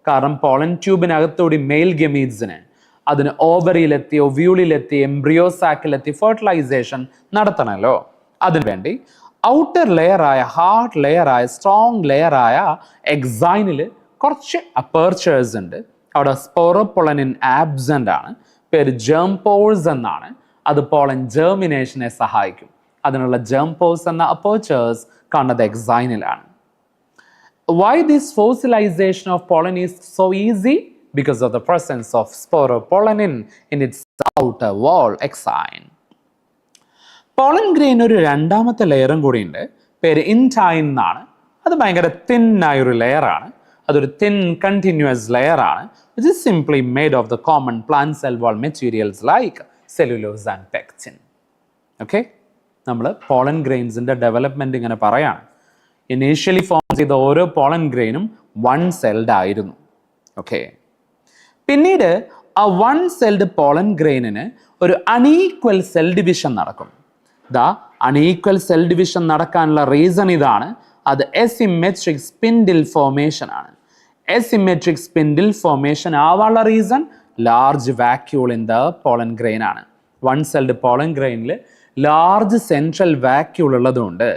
കാരണം pollen ട്യൂബിനകത്തൂടി മെയിൽ ഗമീറ്റ്സിന് അതിന് ഓവറിയിലെത്തി, ഒവ്യൂളിലെത്തി, എംബ്രിയോ സാക്കിലെത്തി ഫെർട്ടിലൈസേഷൻ നടത്തണമല്ലോ. അതിനുവേണ്ടി ഔട്ടർ ലെയറായ ഹാർഡ് ലെയറായ സ്ട്രോങ് ലെയറായ എക്സൈനിൽ കുറച്ച് അപ്പേർച്ചേഴ്സ് ഉണ്ട്. അവിടെ സ്പോറോപൊളനിൻ ആബ്സെന്റ് ആണ്. പേര് germ pores എന്നാണ്. അത് പോളൻ ജെർമിനേഷനെ സഹായിക്കും. അതിനുള്ള germ pores എന്ന അപ്പേർച്ചേഴ്സ് കാണുന്നത് എക്സൈനിലാണ്. Why this fossilization of pollen is so easy? Because of the presence of sporopollenin in its outer wall exine. pollen grain ഒരു രണ്ടാമത്തെ ലെയറും കൂടി ഉണ്ട്. പേര് ഇൻറ്റൈൻ എന്നാണ്. അത് ഭയങ്കര തിൻ ആയൊരു ലെയറാണ്. അതൊരു തിൻ കണ്ടിന്യൂസ് ലെയർ ആണ്. Which is simply made of the common plant cell wall materials like cellulose and pectin. Okay, നമ്മൾ പോളൻ ഗ്രെയിൻസിൻ്റെ ഡെവലപ്മെൻറ്റ് ഇങ്ങനെ പറയാണ്. ഇനീഷ്യലി ഫോം ചെയ്ത ഓരോ പോളൻ ഗ്രെയിനും വൺ സെൽഡ് ആയിരുന്നു. ഓക്കെ, പിന്നീട് ആ വൺ സെൽഡ് പോളൻ ഗ്രെയിനിന് ഒരു അൺഈക്വൽ സെൽ ഡിവിഷൻ നടക്കും. അൺഈക്വൽ സെൽ ഡിവിഷൻ നടക്കാനുള്ള റീസൺ ഇതാണ്. അത് എസിമെട്രിക് സ്പിൻഡിൽ ഫോർമേഷൻ ആണ്. എസിമെട്രിക് സ്പിൻഡിൽ ഫോർമേഷൻ ആവാനുള്ള reason large vacuole in the pollen grain ആണ്. വൺ സെൽഡ് പോളൻ ഗ്രെയിനിൽ ലാർജ് സെൻട്രൽ വാക്യൂൾ ഉള്ളതുകൊണ്ട്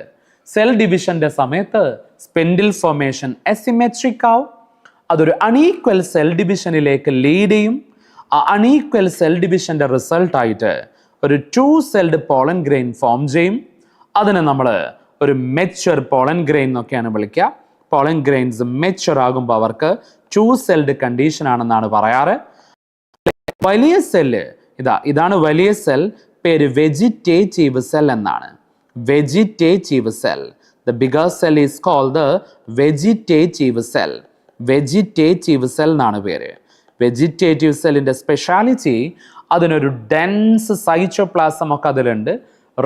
സെൽ ഡിവിഷന്റെ സമയത്ത് സ്പിൻഡിൽ ഫോർമേഷൻ എസിമെട്രിക് ആവും. അതൊരു അൺഈക്വൽ സെൽ ഡിവിഷനിലേക്ക് ലീഡ് ചെയ്യും. ആ അൺഈക്വൽ സെൽ ഡിവിഷന്റെ റിസൾട്ടായിട്ട് ഒരു two celled pollen grain form ചെയ്യും. അതിനെ നമ്മൾ ഒരു മെച്വർ പോളൻ ഗ്രെയിൻ എന്നൊക്കെയാണ് വിളിക്കുക. പോളൻ ഗ്രെയിൻസ് മെച്വർ ആകുമ്പോൾ അവർക്ക് ടു സെൽഡ് കണ്ടീഷൻ ആണെന്നാണ് പറയാറ്. വലിയ സെല്ല് ഇതാണ് വലിയ സെൽ. പേര് വെജിറ്റേറ്റീവ് സെൽ എന്നാണ്. Vegetative cell. The bigger cell is called the vegetative cell. Vegetative cell എന്നാണ് പേര്. വെജിറ്റേറ്റീവ് സെല്ലിൻ്റെ സ്പെഷ്യാലിറ്റി അതിനൊരു ഡെൻസ് സൈറ്റോപ്ലാസം ഒക്കെ അതിലുണ്ട്.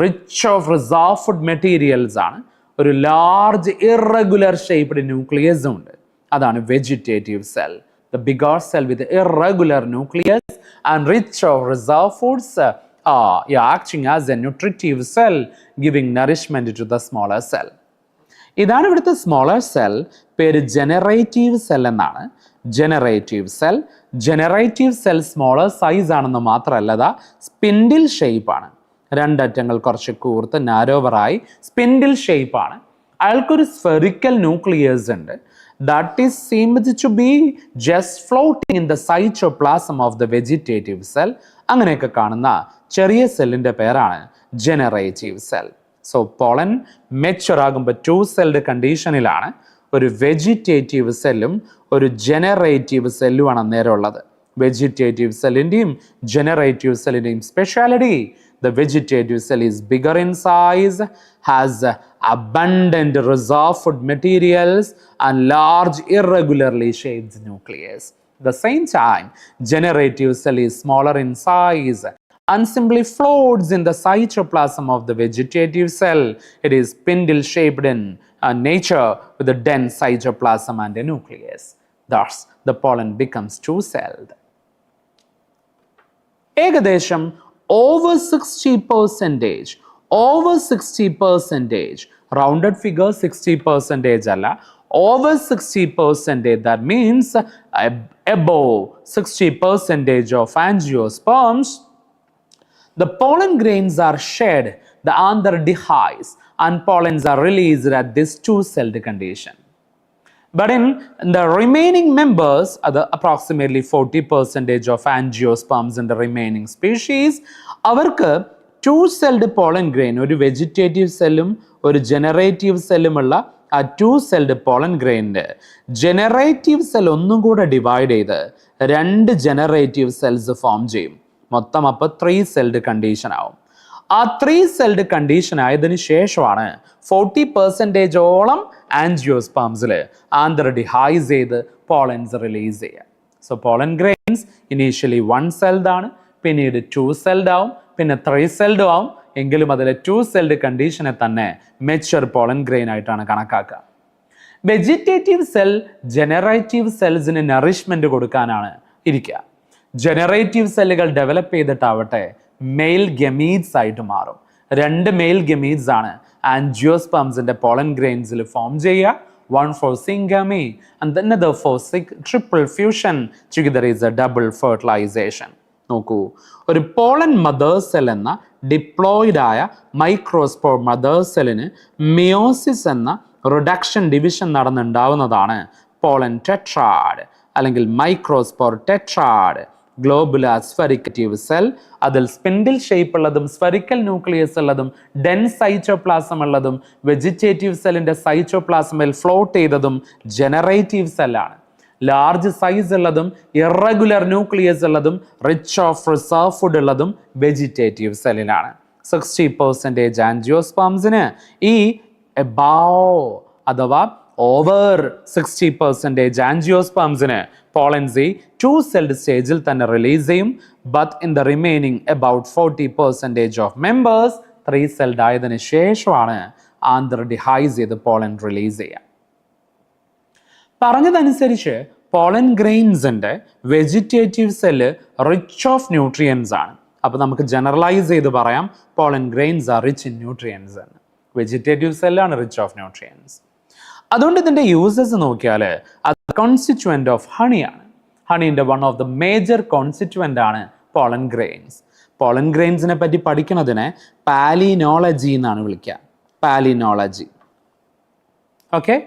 റിച്ച് ഓഫ് റിസർവ്ഡ് മെറ്റീരിയൽസ് ആണ്. ഒരു ലാർജ് ഇറഗുലർ ഷേപ്ഡ് ന്യൂക്ലിയസും ഉണ്ട്. അതാണ് vegetative cell. The bigger cell with irregular nucleus and rich of reserve foods acting as a nutritive cell giving nourishment to the smaller cell. ഇതാണ് ഇവിടുത്തെ smaller cell. പേര് generative cell എന്നാണ്. Generative cell. Generative cell smaller size ആണെന്ന് മാത്രമല്ല, spindle ഷേപ്പാണ്. രണ്ടറ്റങ്ങൾ കുറച്ച് കൂർത്ത് നാരോവറായി spindle ഷേപ്പാണ്. അയാൾക്കൊരു സ്ഫെറിക്കൽ ന്യൂക്ലിയസ് ഉണ്ട്. that is seemed to be just floating in the cytoplasm of the vegetative cell. അങ്ങനെയൊക്കെ കാണുന്ന ചെറിയ സെല്ലിൻ്റെ പേരാണ് generative cell. So pollen mature ആകുമ്പോൾ ടു സെൽഡ് കണ്ടീഷനിലാണ്. ഒരു വെജിറ്റേറ്റീവ് സെല്ലും ഒരു ജനറേറ്റീവ് സെല്ലുമാണ് അന്നേരം ഉള്ളത്. വെജിറ്റേറ്റീവ് സെല്ലിൻ്റെയും ജനറേറ്റീവ് സെല്ലിൻ്റെയും speciality, the vegetative cell is bigger in size, has abundant reserved materials and large irregularly shaped nucleus. At the same time, generative cell is smaller in size, and simply floats in the cytoplasm of the vegetative cell. It is spindle-shaped in nature with a dense cytoplasm and a nucleus. Thus, the pollen becomes two-celled. ഏകദേശം over 60%, rounded figure 60% അല്ല, over 60%, that means above 60% of angiosperms, the pollen grains are shed, the anther dies, and pollens are released at this two-celled condition. But in the remaining members, approximately 40% of angiosperms in the remaining species, avarku two-celled pollen grain, ഒരു vegetative cellum ഒരു generative cellum ഉള്ള ആ two-celled pollen grain generative cell ഒന്നും കൂടെ divide ചെയ്ത് രണ്ട് generative cells form ചെയ്യും. മൊത്തം അപ്പോൾ 3-celled condition ആവും. ആ 3-celled condition ആയതിനു ശേഷമാണ് 40%ഓളം ആൻജിയോസ്പേംസിൽ ആന്തർ ഡിഹൈസ് ചെയ്ത് പോളൻസ് റിലീസ് ചെയ്യുക. So pollen grains initially 1-celled ആണ്, പിന്നീട് 2-celled ആവും, പിന്നെ 3-celled ആവും. എങ്കിലും അതിൽ 2-celled കണ്ടീഷനെ തന്നെ മെച്യൂർ പോളൻ ഗ്രെയിൻ ആയിട്ടാണ് കണക്കാക്കുക. വെജിറ്റേറ്റീവ് സെൽ ജനറേറ്റീവ് സെൽസിന് നറിഷ്മെന്റ് കൊടുക്കാനാണ് ഇരിക്കുക. ജനറേറ്റീവ് സെല്ലുകൾ ഡെവലപ്പ് ചെയ്തിട്ടാവട്ടെ മെയിൽ ഗമീറ്റ്സ് ആയിട്ട് മാറും. രണ്ട് മെയിൽ ഗമീറ്റ്സ് ആണ് ആൻജിയോസ്പേംസിന്റെ പോളൻ ഗ്രെയിൻസിൽ ഫോം ചെയ്യുക. One for syngamy and the another for triple fusion. Together is a double fertilization. നോക്കൂ, ഒരു പോളൻ മദർ സെൽ എന്ന ഡിപ്ലോയിഡ് ആയ മൈക്രോസ്പോർ മദർ സെല്ലിന് മിയോസിസ് എന്ന റിഡക്ഷൻ ഡിവിഷൻ നടന്നുണ്ടാവുന്നതാണ് പോളൻ ടെട്രാഡ് അല്ലെങ്കിൽ മൈക്രോസ്പോർ ടെട്രാഡ്. ഗ്ലോബുലാർ സ്ഫെറിക്കറ്റീവ് സെൽ, അതിൽ spindle shape ഉള്ളതും spherical nucleus ഉള്ളതും ഡെൻസ് സൈറ്റോപ്ലാസം ഉള്ളതും വെജിറ്റേറ്റീവ് സെല്ലിന്റെ സൈറ്റോപ്ലാസമിൽ ഫ്ലോട്ട് ചെയ്തതും ജനറേറ്റീവ് സെല്ലാണ്. ലാർജ് സൈസ് ഉള്ളതും ഇറഗുലർ ന്യൂക്ലിയസ് ഉള്ളതും റിച്ച് ഓഫ് റിസർവ് ഫുഡ് ഉള്ളതും വെജിറ്റേറ്റീവ് സെല്ലിലാണ്. 60% ആൻജിയോസ്പേംസിന് ഈ എബോവ് അഥവാ ഓവർ 60% ആൻജിയോസ്പേംസിന് പോളൻസി 2-celled സ്റ്റേജിൽ തന്നെ റിലീസ് ചെയ്യും. But in the remaining about 40% of members 3-celled ആയതിനു ശേഷമാണ് ആന്തർ ഡിഹൈസ് ചെയ്ത് പോളൻ റിലീസ് ചെയ്യുക. പറഞ്ഞതനുസരിച്ച് പോളൻ ഗ്രെയിൻസിന്റെ vegetative cell rich of nutrients ആണ്. അപ്പോൾ നമുക്ക് ജനറലൈസ് ചെയ്ത് പറയാം pollen grains are rich in nutrients എന്ന്. വെജിറ്റേറ്റീവ് സെല്ലാണ് റിച്ച് ഓഫ് ന്യൂട്രിയൻസ്. അതുകൊണ്ട് ഇതിന്റെ യൂസസ് നോക്കിയാൽ അത് കോൺസ്റ്റിറ്റ്യുവന്റ് ഓഫ് ഹണിയാണ്. ഹണീൻ്റെ one of the major constituent ആണ് പോളൻ ഗ്രെയിൻസ്. പോളൻ ഗ്രെയിൻസിനെ പറ്റി പഠിക്കുന്നതിനെ പാലിനോളജി എന്നാണ് വിളിക്കുക. പാലിനോളജി. ഓക്കെ,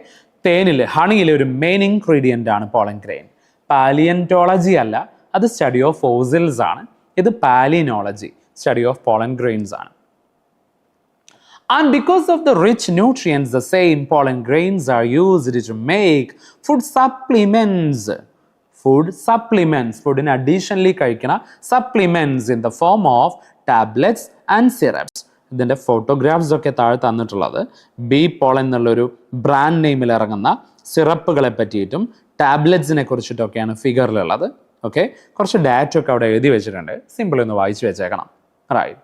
തേനിൽ ഹണിയിലെ ഒരു മെയിൻ ഇൻഗ്രീഡിയൻ്റ് ആണ് പോളൻ ഗ്രെയിൻ. പാലിയന്റോളജി അല്ല, അത് സ്റ്റഡി ഓഫ് ഫോസിൽസ് ആണ്. ഇത് palynology, study of pollen grains ആണ്. And because of the rich nutrients, the same pollen grains are used to make food supplements. Food in additionally കഴിക്കുന്ന supplements in the form of tablets and syrups. ഇതിൻ്റെ photographs ഒക്കെ താഴെ തന്നിട്ടുള്ളത് B pollen എന്നുള്ളൊരു brand നെയിമിൽ ഇറങ്ങുന്ന സിറപ്പുകളെ പറ്റിയിട്ടും ടാബ്ലറ്റ്സിനെ കുറിച്ചിട്ടൊക്കെയാണ് ഫിഗറിലുള്ളത്. Okay, കുറച്ച് data ഒക്കെ അവിടെ എഴുതി വെച്ചിട്ടുണ്ട്, സിമ്പിൾ ഒന്ന് വായിച്ചു വെച്ചേക്കണം. Right.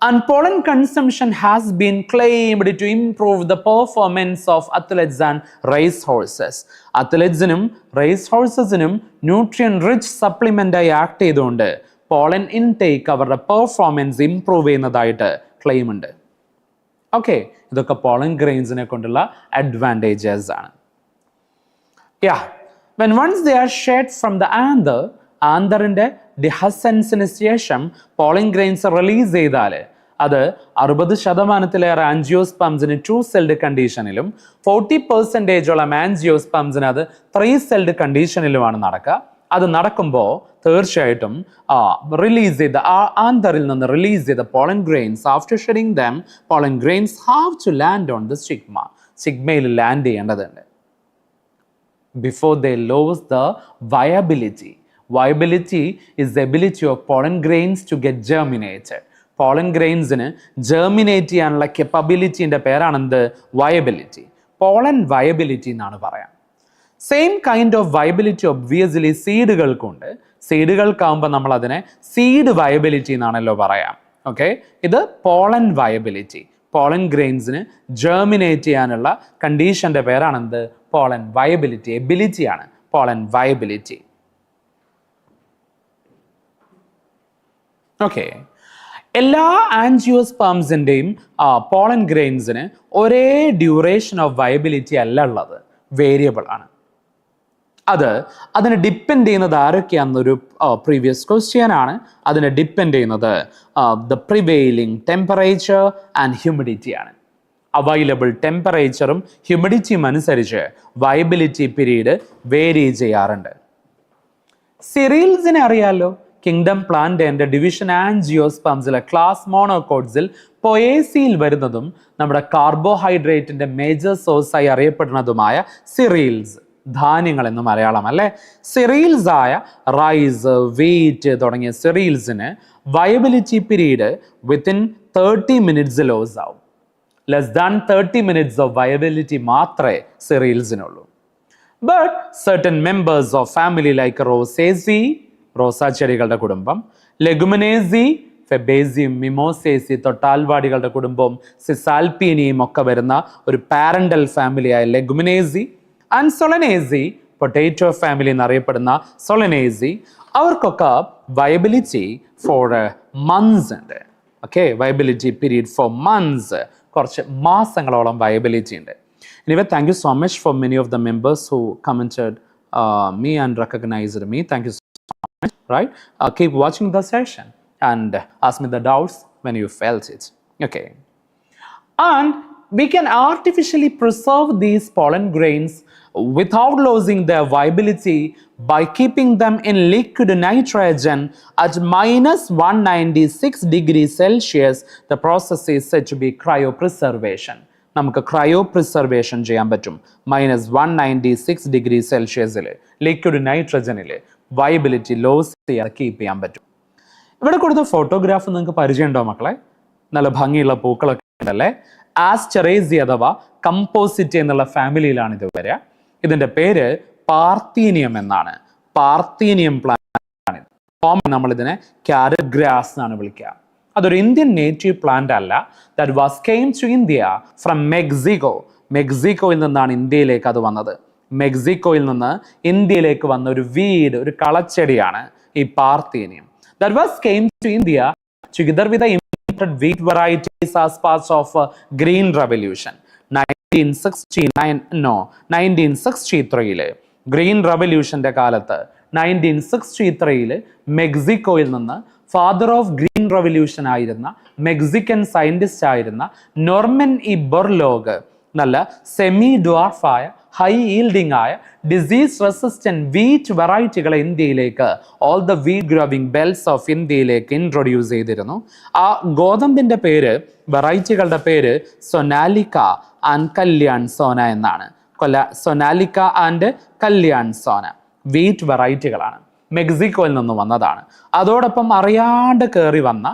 And pollen consumption has been claimed to improve the performance of athletes and race horses. Athletesനും race horsesനും ന്യൂട്രിയൻ റിച്ച് സപ്ലിമെന്റ് ആയി ആക്ട് ചെയ്തുകൊണ്ട് പോളൻ ഇൻടേക്ക് അവരുടെ പെർഫോമൻസ് ഇംപ്രൂവ് ചെയ്യുന്നതായിട്ട് ക്ലെയിം ഉണ്ട്. ഓക്കെ, ഇതൊക്കെ പോളൻ ഗ്രെയിൻസിനെ കൊണ്ടുള്ള അഡ്വാൻറ്റേജസ് ആണ്. When once they are shed from the anther, ആന്തറിന്റെ ഡിഹസൻസിന് ശേഷം പോളൻ ഗ്രെയിൻസ് റിലീസ് ചെയ്താൽ അത് 60% ആൻജിയോസ്പേംസിന് 2-celled കണ്ടീഷനിലും 40% ആൻജിയോസ്പേംസിന് അത് 3-celled കണ്ടീഷനിലുമാണ് നടക്കുക. അത് നടക്കുമ്പോൾ തീർച്ചയായിട്ടും റിലീസ് ചെയ്ത ആന്തറിൽ നിന്ന് റിലീസ് ചെയ്ത pollen grains after shedding them, pollen grains have to land on the stigma. സ്റ്റിഗ്മയിൽ ലാൻഡ് ചെയ്യേണ്ടതുണ്ട് before they lose the viability. Viability is the ability of pollen grains to get germinated. Pollen grains-ന് germinate ചെയ്യാനുള്ള capability-ൻ്റെ പേരാണ് എന്ത്? Viability. Pollen viability എന്നാണ് പറയാം. Same kind of viability obviously സീഡുകൾക്കുണ്ട്. സീഡുകൾക്കാവുമ്പോൾ നമ്മൾ അതിനെ സീഡ് വയബിലിറ്റി എന്നാണല്ലോ പറയാം. ഓക്കെ, ഇത് പോളൻ വയബിലിറ്റി. പോളൻ ഗ്രെയിൻസിന് ജെർമിനേറ്റ് ചെയ്യാനുള്ള കണ്ടീഷന്റെ പേരാണ് എന്ത്? Pollen viability. എബിലിറ്റിയാണ് പോളൻ വയബിലിറ്റി. ഓക്കെ, എല്ലാ ആൻജിയോസ്പേംസിൻ്റെയും പോളൻ ഗ്രെയിൻസിന് ഒരേ ഡ്യൂറേഷൻ ഓഫ് വയബിലിറ്റി അല്ല ഉള്ളത്, വേരിയബിൾ ആണ്. അതിനെ ഡിപ്പെൻഡ് ചെയ്യുന്നത് ആരൊക്കെയാണെന്നൊരു പ്രീവിയസ് ക്വസ്റ്റ്യൻ ആണ്. അതിനെ ഡിപ്പെൻഡ് ചെയ്യുന്നത് the prevailing temperature and humidity ആണ്. അവൈലബിൾ ടെമ്പറേച്ചറും ഹ്യൂമിഡിറ്റിയും അനുസരിച്ച് വയബിലിറ്റി പീരീഡ് വേരി ചെയ്യാറുണ്ട്. സിറീൽസിനെ അറിയാലോ, കിങ്ഡം പ്ലാന്റിന്റെ ഡിവിഷൻ ആൻജിയോസ്പേംസിലെ ക്ലാസ് മോണോകോട്സിൽ പൊയേസിയിൽ വരുന്നതും നമ്മുടെ കാർബോഹൈഡ്രേറ്റിന്റെ മേജർ സോഴ്സായി അറിയപ്പെടുന്നതുമായ സിറീൽസ്, ധാന്യങ്ങൾ എന്ന് മലയാളം അല്ലെ. സിറീൽസ് ആയ റൈസ്, വീറ്റ് തുടങ്ങിയ സിറീൽസിന് viability period within 30 minutes loss ആവും. Less than 30 minutes of viability മാത്രമേ സിറീൽസിനുള്ളൂ. But certain members of family like Rosaceae, റോസാ ചെടികളുടെ കുടുംബം, ലെഗുമിനേസി, ഫെബേസിയും മിമോസേസി, തൊട്ടാൽവാടികളുടെ കുടുംബവും സിസാൽപീനിയും ഒക്കെ വരുന്ന ഒരു parental ഫാമിലിയായ ലെഗുമിനേസി and Solanaceae, potato family എന്നറിയപ്പെടുന്ന സൊളനേസി, അവർക്കൊക്കെ വയബിലിറ്റി ഫോർ മന്ത്സ് ഉണ്ട്. Okay, viability period for months, കുറച്ച് മാസങ്ങളോളം വയബിലിറ്റി ഉണ്ട്. Anyway, thank you so much for many of the members who commented me and recognized me. Thank you so much. Right? Keep watching the session and ask me the doubts when you felt it. Okay. And we can artificially preserve these pollen grains without losing their viability by keeping them in liquid nitrogen at -196 degrees Celsius. The process is said to be cryopreservation. നമുക്ക് cryo preservation ചെയ്യാൻ പറ്റും. -196 degrees Celsiusൽ liquid നൈട്രജനിൽ viability loss ചെയ്യാതെ keep ചെയ്യാൻ പറ്റും. ഇവിടെ കൊടുത്ത photograph നിങ്ങൾക്ക് പരിചയമുണ്ടോ മക്കളെ? നല്ല ഭംഗിയുള്ള പൂക്കളൊക്കെ ഉണ്ടല്ലേ. ആസ്റ്ററേസി അഥവാ കമ്പോസിറ്റ് എന്നുള്ള ഫാമിലിയിലാണ് ഇത് വരിക. ഇതിന്റെ പേര് പാർത്തീനിയം എന്നാണ്. പാർത്തീനിയം പ്ലാന്റ് ആണ്. നമ്മൾ ഇതിനെ ക്യാരറ്റ് ഗ്രാസ് എന്നാണ് വിളിക്കുക. അതൊരു ഇന്ത്യൻ നേറ്റീവ് പ്ലാന്റ് അല്ല. That was came to India from Mexico. മെക്സിക്കോയിൽ നിന്നാണ് ഇന്ത്യയിലേക്ക് അത് വന്നത്. മെക്സിക്കോയിൽ നിന്ന് ഇന്ത്യയിലേക്ക് വന്ന ഒരു വീട്, ഒരു കളച്ചെടിയാണ് ഈ parthenium. That was came to India together with the imported wheat varieties as parts of Green Revolution. 1963 green റവല്യൂഷന്റെ കാലത്ത് 1963 മെക്സിക്കോയിൽ നിന്ന് ഫാദർ ഓഫ് ഗ്രീൻ റവല്യൂഷൻ ആയിരുന്ന മെക്സിക്കൻ സയന്റിസ്റ്റ് ആയിരുന്ന നോർമൻ ഇ ബൊർലോഗ് നല്ല സെമി ഡ്വാർഫായ ഹൈ ഈൽഡിംഗ് ആയ ഡിസീസ് റെസിസ്റ്റന്റ് വീറ്റ് വെറൈറ്റികളെ ഇന്ത്യയിലേക്ക്, all the wheat growing belts of ഇന്ത്യയിലേക്ക് ഇൻട്രൊഡ്യൂസ് ചെയ്തിരുന്നു. ആ ഗോതമ്പിന്റെ പേര്, വെറൈറ്റികളുടെ പേര് സൊനാലിക്ക ആൻഡ് കല്യാൺ സോന എന്നാണ്. സൊനാലിക്ക ആൻഡ് കല്യാൺ സോന വീറ്റ് വെറൈറ്റികളാണ്, മെക്സിക്കോയിൽ നിന്ന് വന്നതാണ്. അതോടൊപ്പം അറിയാണ്ട് കയറി വന്ന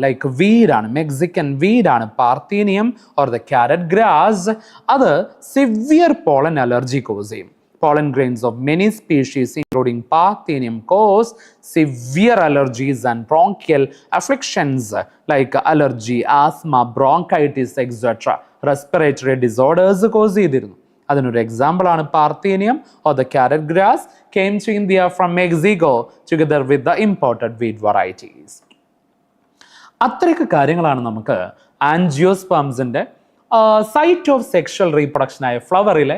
ലൈക്ക് വീഡാണ്, മെക്സിക്കൻ വീഡാണ് parthenium or the carrot grass. അത് സിവിയർ പോളൻ അലർജി കോസ് ചെയ്യും. Pollen grains of many species including Parthenium cause severe allergies and bronchial afflictions like allergy, asthma, bronchitis, etc. Respiratory disorders cause ചെയ്തിരുന്നു. അതിനൊരു example ആണ് parthenium or the carrot grass came to India from Mexico together with the imported wheat varieties. അത്രയൊക്കെ കാര്യങ്ങളാണ് നമുക്ക് ആൻജിയോസ്പേംസിന്റെ site of sexual റീപ്രൊഡക്ഷനായ ഫ്ലവറിലെ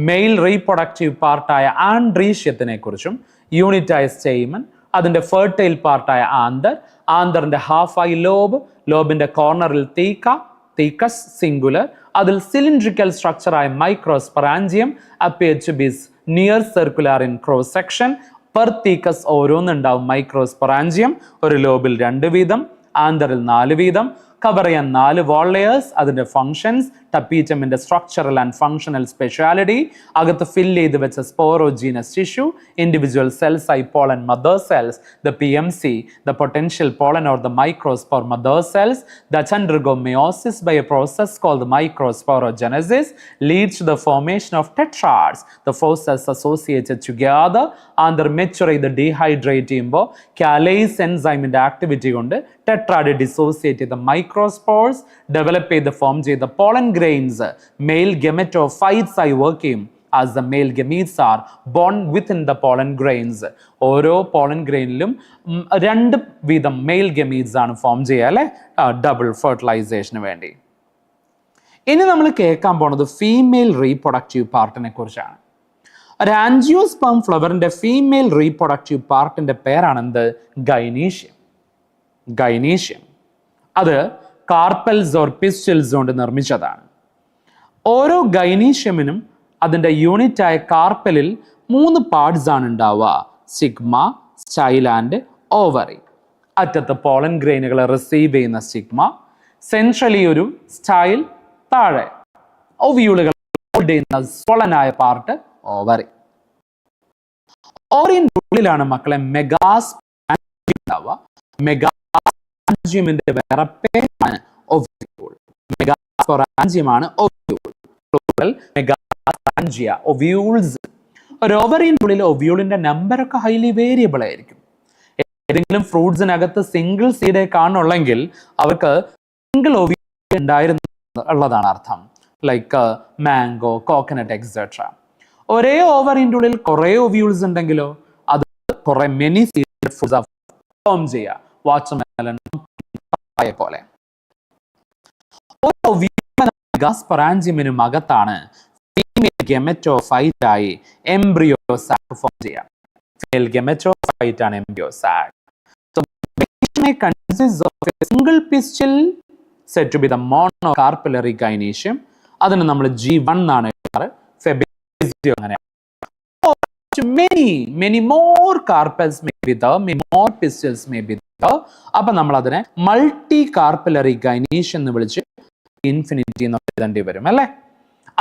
male reproductive പാർട്ടായ ആൻഡ്രീഷ്യത്തിനെ കുറിച്ചും, യൂണിറ്റായ സ്റ്റെയ്മൻ, അതിൻ്റെ ഫെർട്ടൈൽ പാർട്ടായ ആന്തർ, ആന്തറിൻ്റെ ഹാഫായി ലോബ്, ലോബിൻ്റെ കോർണറിൽ തീക്കസ് സിംഗുലർ, അതിൽ സിലിണ്ട്രിക്കൽ സ്ട്രക്ചറായ microsporangium appear to be near circular in cross section. Per thecas ഓരോന്നുണ്ടാവും മൈക്രോസ്പൊറാഞ്ചിയം, ഒരു ലോബിൽ 2 വീതം, ആന്തറിൽ 4 വീതം. കവർ ചെയ്യാൻ 4 വാൾ ലെയേഴ്സ്, അതിൻ്റെ ഫങ്ഷൻസ്, ടപ്പീറ്റമിൻ്റെ സ്ട്രക്ചറൽ ആൻഡ് ഫങ്ഷണൽ സ്പെഷ്യാലിറ്റി, അകത്ത് ഫിൽ ചെയ്ത് വെച്ച സ്പോറോജീനസ് ടിഷ്യൂ, ഇൻഡിവിജ്വൽ സെൽസ് ആയി pollen mother cells, the PMC, the potential pollen or the microspore mother cells that undergo meiosis by a process called the microsporogenesis leads to the formation of tetrads. The four cells associated together and mature the dehydrate ചെയ്യുമ്പോൾ കാലേസ് എൻസൈമിൻ്റെ activity കൊണ്ട് tetrad dissociate ചെയ്ത microspores develop ചെയ്ത് form ചെയ്ത pollen grains mail ഗെമറ്റോഫൈറ്റ്സ് ആയി work ചെയ്യും. As the male gametes are born within the pollen grains. ഓരോ pollen ഗ്രെയിനിലും 2 വീതം mail gametes ആണ് ഫോം ചെയ്യുക അല്ലെ, ഡബിൾ ഫെർട്ടിലൈസേഷന് വേണ്ടി. ഇനി നമ്മൾ കേൾക്കാൻ പോണത് ഫീമെയിൽ റീപ്രൊഡക്റ്റീവ് പാർട്ടിനെ കുറിച്ചാണ്. ഒരു ആൻജിയോസ്പേം ഫ്ലവറിന്റെ ഫീമെയിൽ റീപ്രൊഡക്റ്റീവ് പാർട്ടിന്റെ പേരാണ് എന്ത്? ഗൈനീഷ്യം. ഗൈനീഷ്യം അത് കാർപ്പൽസ് ഓർ പിസ്റ്റൽസ് കൊണ്ട് നിർമ്മിച്ചതാണ്. ഓരോ ഗൈനീഷ്യമിനും അതിൻ്റെ യൂണിറ്റായ കാർപ്പലിൽ 3 പാർട്സ് ആണ് ഉണ്ടാവുക: സിഗ്മ, സ്റ്റൈൽ ആൻഡ് ഓവറി. അറ്റത്ത് പോളൻ ഗ്രെയിനുകളെ റിസീവ് ചെയ്യുന്ന സിഗ്മ, സെൻട്രലി ഒരു സ്റ്റൈൽ, താഴെ ഓവ്യൂളുകൾ ഹോൾഡ് ചെയ്യുന്ന സ്വളനായ പാർട്ട് ഓവറി. ഓവറിന്റെ ഉള്ളിലാണ് മക്കളെ മെഗാസ്പോറാഞ്ചിയം ഉണ്ടാവുക. മെഗാസ്പോറാഞ്ചിയമിന്റെ വേറെ പേരാണ് ഓവ്യൂൾ. മെഗാസ്പോറാഞ്ചിയമാണ് ഓവ്യൂൾ. ഒവ്യൂൾസ്. ഒരു ഓവറിന്റെ ഉള്ളിൽ ഒവ്യൂളിന്റെ നമ്പർ ഒക്കെ ഹൈലി വേരിയബിൾ ആയിരിക്കും. ഏതെങ്കിലും ഫ്രൂട്ട്സിനകത്ത് സിംഗിൾ സീഡേ കാണുള്ളെങ്കിൽ അവർക്ക് സിംഗിൾ ഒവ്യൂൾ ഉണ്ടായിരുന്നു ഉള്ളതാണ് അർത്ഥം. Like mango, coconut etcetera. ഒരേ ഓവറിന്റെ ഉള്ളിൽ കുറെ ഒവ്യൂൾസ് ഉണ്ടെങ്കിലോ അത് കുറെ മെനി സീഡഡ് ഫ്രൂട്ട്സ് ഫോം ചെയ്യുക. വാട്ടർമെലൺ പോലെ. മെഗാസ്പൊറാഞ്ചിയമിനും അകത്താണ് ഫീമെയിൽ ഗെമറ്റോഫൈറ്റ് ആയി എംബ്രിയോ സാക്ക് ഫോം ചെയ്യാം. ഫീമെയിൽ ഗെമറ്റോഫൈറ്റ് ആണ് embryo sac. So may consist of a single pistil said to be the monocarpellary gynecium. അതിനെ നമ്മൾ G1 എന്നാണ് എഴുതാറ്. ഫെബേസിയോ അങ്ങനെ. Many more carpels may be there, many more pistils may be there. അപ്പോൾ നമ്മൾ അതിനെ multi carpellary gynoecium എന്ന് വിളിച്ച് infinity എന്ന് എഴുതേണ്ടി വരും അല്ലേ.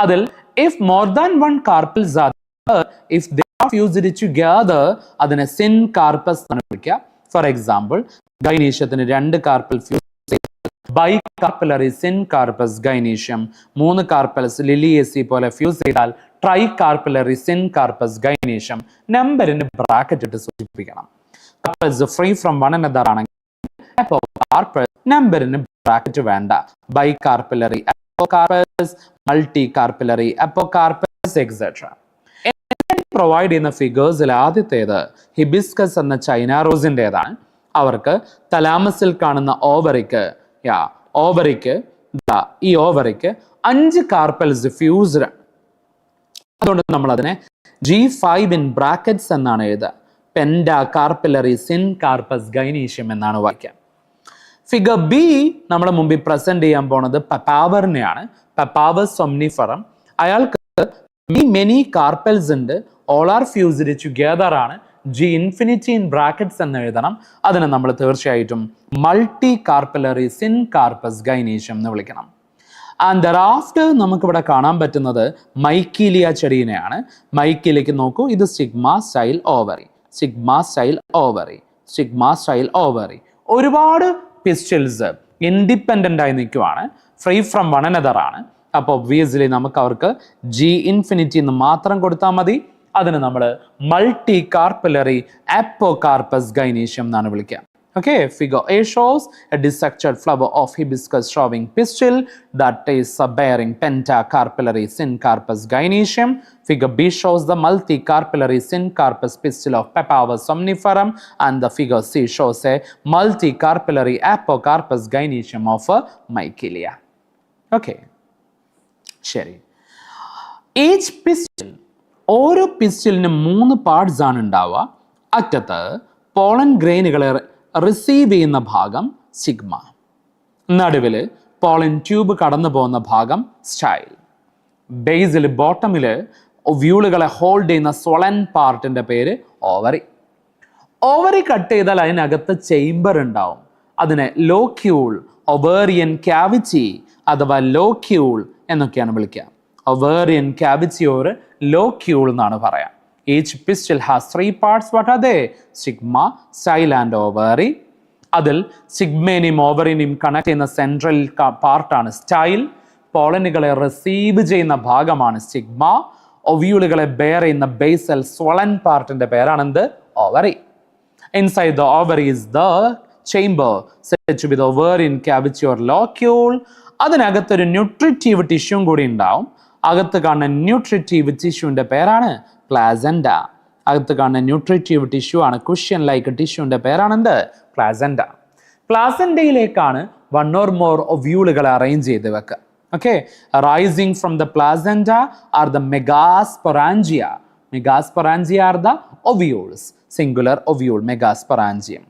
അതിൽ if more than one carpels are there, if they are fused together, അതിനെ syncarpus എന്ന് വിളിക്കുക. ഫോർ എക്സാമ്പിൾ, ഗൈനീഷ്യത്തിന് 2 കാർപ്പൽ ഫ്യൂസ് ബൈകാർപ്പലറി syncarpus ഗൈനീഷ്യം, 3 കാർപ്പൽസ് ലിലിയേസി പോലെ ഫ്യൂസ് ചെയ്താൽ ട്രൈകാർപ്പലറി syncarpus ഗൈനീഷ്യം. നമ്പറിന് ബ്രാക്കറ്റ് ഇട്ട് സൂചിപ്പിക്കണം. Carpels free from one another ആണെങ്കിൽ അപ്പോകാർപ്പസ്, നമ്പറിന് ബ്രാക്കറ്റ് വേണ്ട. ബൈകാർപ്പലറി അപ്പോകാർപ്പസ്, മൾട്ടികാർപ്പലറി അപ്പോകാർപ്പസ് എക്സെട്ര. പ്രൊവൈഡ് ചെയ്യുന്ന ഫിഗേഴ്സിൽ ആദ്യത്തേത് ഹിബിസ്കസ് എന്ന ചൈന റോസിൻ്റെതാണ്. അവർക്ക് തലാമസിൽ കാണുന്ന ഓവറിക്ക് ഈ ഓവറിക്ക് 5 കാർപ്പൽസ് ഫ്യൂസ്ഡ്. അതുകൊണ്ട് നമ്മൾ അതിനെ G5 in brackets എന്നാണ് എഴുതുക. പെൻഡാകാർപ്പലറി syncarpus ഗൈനീഷ്യം എന്നാണ് വായിക്കുക. ഫിഗർ ബി നമ്മുടെ മുമ്പിൽ പ്രസന്റ് ചെയ്യാൻ പോണത് പപ്പാവറിനെയാണ്. പപ്പാവസ് സൊംനിഫറം. അയാൾക്ക് മെനി കാർപ്പൽസ് ഉണ്ട്. ഓൾ ആർ ഫ്യൂസ്ഡ് ടുഗെദർ ആണ്. G ഇൻഫിനിറ്റി ഇൻ ബ്രാക്കറ്റ്സ് എന്ന് എഴുതണം. അതിനെ നമ്മൾ തീർച്ചയായിട്ടും മൾട്ടി കാർപ്പലറി syncarpus ഗൈനീഷ്യം എന്ന് വിളിക്കണം. ആൻഡ് ദെറാഫ്റ്റർ നമുക്കിവിടെ കാണാൻ പറ്റുന്നത് മൈക്കീലിയ ചെടീനെയാണ്. മൈക്കീലിയക്ക് നോക്കൂ, ഇത് sigma style ovary, sigma style ovary, sigma style ovary. ഒരുപാട് പിസ്റ്റൽസ് ഇൻഡിപെൻഡൻ്റ് ആയി നിൽക്കുവാണ്, ഫ്രീ ഫ്രം വൺ അനദർ ആണ്. അപ്പോൾ ഒബ്വിയസ്ലി നമുക്ക് അവർക്ക് G ഇൻഫിനിറ്റി എന്ന് മാത്രം കൊടുത്താൽ മതി. അതിന് നമ്മൾ മൾട്ടി കാർപ്പലറി അപ്പോകാർപ്പസ് ഗൈനീഷ്യം എന്നാണ് വിളിക്കുക. Okay, figure A shows a dissected flower of hibiscus showing pistil that is bearing pentacarpellary syncarpus gynecium. Figure B shows the multicarpellary syncarpus pistil of Papaver somniferum, and the figure C shows a multicarpellary apocarpus gynecium of Michelia. Okay, ശരി. Each pistil, ഓരോ പിസ്റ്റിലിനും 3 parts ആണ് ഉണ്ടാവുക. അറ്റത്ത് pollen ഗ്രൈനുകളെ receive ചെയ്യുന്ന ഭാഗം sigma, നടുവിൽ pollen tube കടന്നു പോകുന്ന ഭാഗം സ്റ്റൈൽ, ബേസിൽ ബോട്ടമിൽ വ്യൂളുകളെ ഹോൾഡ് ചെയ്യുന്ന സ്വളൻ പാർട്ടിന്റെ പേര് ഓവറി. ഓവറി കട്ട് ചെയ്താൽ അതിനകത്ത് ചേംബർ ഉണ്ടാവും. അതിനെ ലോക്യൂൾ ഒവേറിയൻ ക്യാവിറ്റി അഥവാ ലോക്യൂൾ എന്നൊക്കെയാണ് വിളിക്കുക. ഒവേറിയൻ ക്യാവിറ്റി ഓർ ലോക്യൂൾ എന്നാണ് പറയാം. Each pistil has 3 parts. What are they? Stigma, style and ovary. അതിൽ സിഗ്മേനെയും ഓവറിനെയും കണക്ട് ചെയ്യുന്ന സെൻട്രൽ പാർട്ടാണ് സ്റ്റൈൽ. പോളനുകളെ റിസീവ് ചെയ്യുന്ന ഭാഗമാണ് സ്റ്റിഗ്മ. ഒവ്യൂളുകളെ ബെയർ ചെയ്യുന്ന ബേസൽ സ്വളൻ പാർട്ടിന്റെ പേരാണ് എന്ത്? Ovary. Inside the ovary is the chamber said to be the ovarian cavity or locule. അതിനകത്തൊരു nutritive tissue കൂടി ഉണ്ടാവും. അകത്ത് കാണുന്ന ന്യൂട്രിറ്റീവ് ടിഷ്യൂവിന്റെ പേരാണ് പ്ലാസൻഡ. അകത്ത് കാണുന്ന ന്യൂട്രിറ്റീവ് ടിഷ്യൂ ആണ് കുഷ്യൻ ലൈക്ക് ടിഷ്യൂവിന്റെ പേരാണ് എന്ത്? പ്ലാസൻഡ. പ്ലാസൻഡയിലേക്കാണ് 1 or more ഒവ്യൂളുകളെ അറേഞ്ച് ചെയ്ത് വെക്കുക. Okay, arising from the placenta are the megasporangia. Megasporangia are the ovules, singular ovule, megasporangium.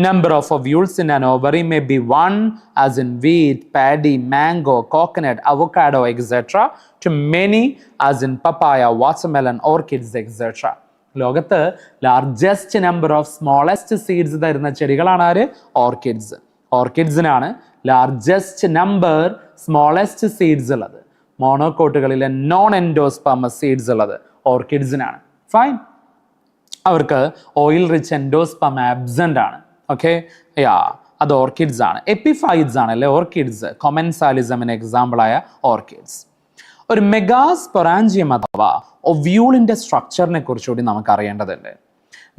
Number of ovules in an ovary may be 1, as in wheat, paddy, mango, coconut, avocado, etc., to many, as in papaya, watermelon, orchids, etc. ലോകത്ത് largest number of smallest seeds തരുന്ന ചെടികളാണ് ആര്? Orchids. ഓർക്കിഡ്സിനാണ് largest number smallest seeds ഉള്ളത്. മോണോകോട്ടുകളിലെ non endospermous seeds ഉള്ളത് ഓർക്കിഡ്സിനാണ്. Fine. അവർക്ക് ഓയിൽ റിച്ച് എൻഡോസ്പെർമ ആബ്സെന്റ് ആണ്. ഓക്കെ, അത് ഓർക്കിഡ്സ് ആണ്. എപ്പിഫൈഡ്സ് ആണ് അല്ലെ ഓർക്കിഡ്സ്. കൊമൻസാലിസമിന് എക്സാമ്പിൾ ആയ ഓർക്കിഡ്സ്. ഒരു മെഗാസ്പൊറാഞ്ചിയം അഥവാ ഒവ്യൂളിന്റെ സ്ട്രക്ചറിനെ കുറിച്ചുകൂടി നമുക്ക് അറിയേണ്ടതുണ്ട്.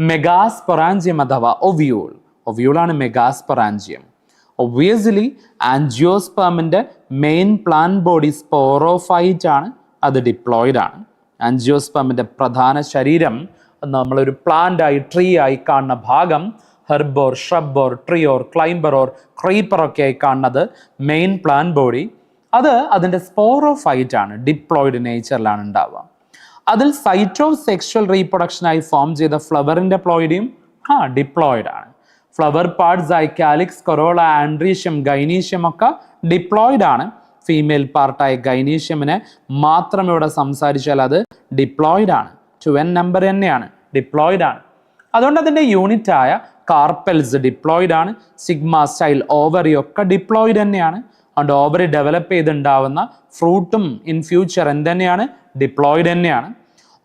മെഗാസ്പൊറാഞ്ചിയം അഥവാ ഒവ്യൂൾ, ഒവ്യൂളാണ് മെഗാസ്പൊറാഞ്ചിയം. ഒബ്വിയസ്ലി ആൻജിയോസ്പെർമിന്റെ മെയിൻ പ്ലാൻ ബോഡി സ്പോറോഫൈറ്റ് ആണ്, അത് ഡിപ്ലോയിഡ് ആണ്. ആൻജിയോസ്പെർമിന്റെ പ്രധാന ശരീരം നമ്മളൊരു പ്ലാന്റ് ആയി ട്രീ ആയി കാണുന്ന ഭാഗം herb or, shrub or, tree or climber or creeper ഒക്കെ ആയി കാണുന്നത് മെയിൻ പ്ലാൻ ബോഡി. അത് അതിൻ്റെ സ്പോറോഫൈറ്റ് ആണ്, ഡിപ്ലോയിഡ് നേച്ചറിലാണ് ഉണ്ടാവുക. അതിൽ സൈറ്റോ സെക്ഷൽ റീപ്രൊഡക്ഷനായി ഫോം ചെയ്ത ഫ്ലവറിന്റെ പ്ലോയിഡിയും ഡിപ്ലോയിഡ് ആണ്. ഫ്ലവർ പാർട്സ് ആയി കാലിക്സ്, കൊറോള, ആൻഡ്രീഷ്യം, ഗൈനീഷ്യം ഒക്കെ ഡിപ്ലോയിഡ് ആണ്. ഫീമെയിൽ പാർട്ടായ ഗൈനീഷ്യമിനെ മാത്രം ഇവിടെ സംസാരിച്ചാൽ അത് ഡിപ്ലോയിഡ് ആണ്. 2n നമ്പർ തന്നെയാണ്, ഡിപ്ലോയിഡ് ആണ്. അതുകൊണ്ട് അതിൻ്റെ യൂണിറ്റ് ആയ കാർപ്പൽസ് ഡിപ്ലോയിഡ് ആണ്. സിഗ്മ, സ്റ്റൈൽ, ഓവറി ഒക്കെ ഡിപ്ലോയിഡ് തന്നെയാണ്. അതുകൊണ്ട് ഓവറി ഡെവലപ്പ് ചെയ്തുണ്ടാവുന്ന ഫ്രൂട്ടും ഇൻ ഫ്യൂച്ചർ എന്തുതന്നെയാണ്? ഡിപ്ലോയിഡ് തന്നെയാണ്.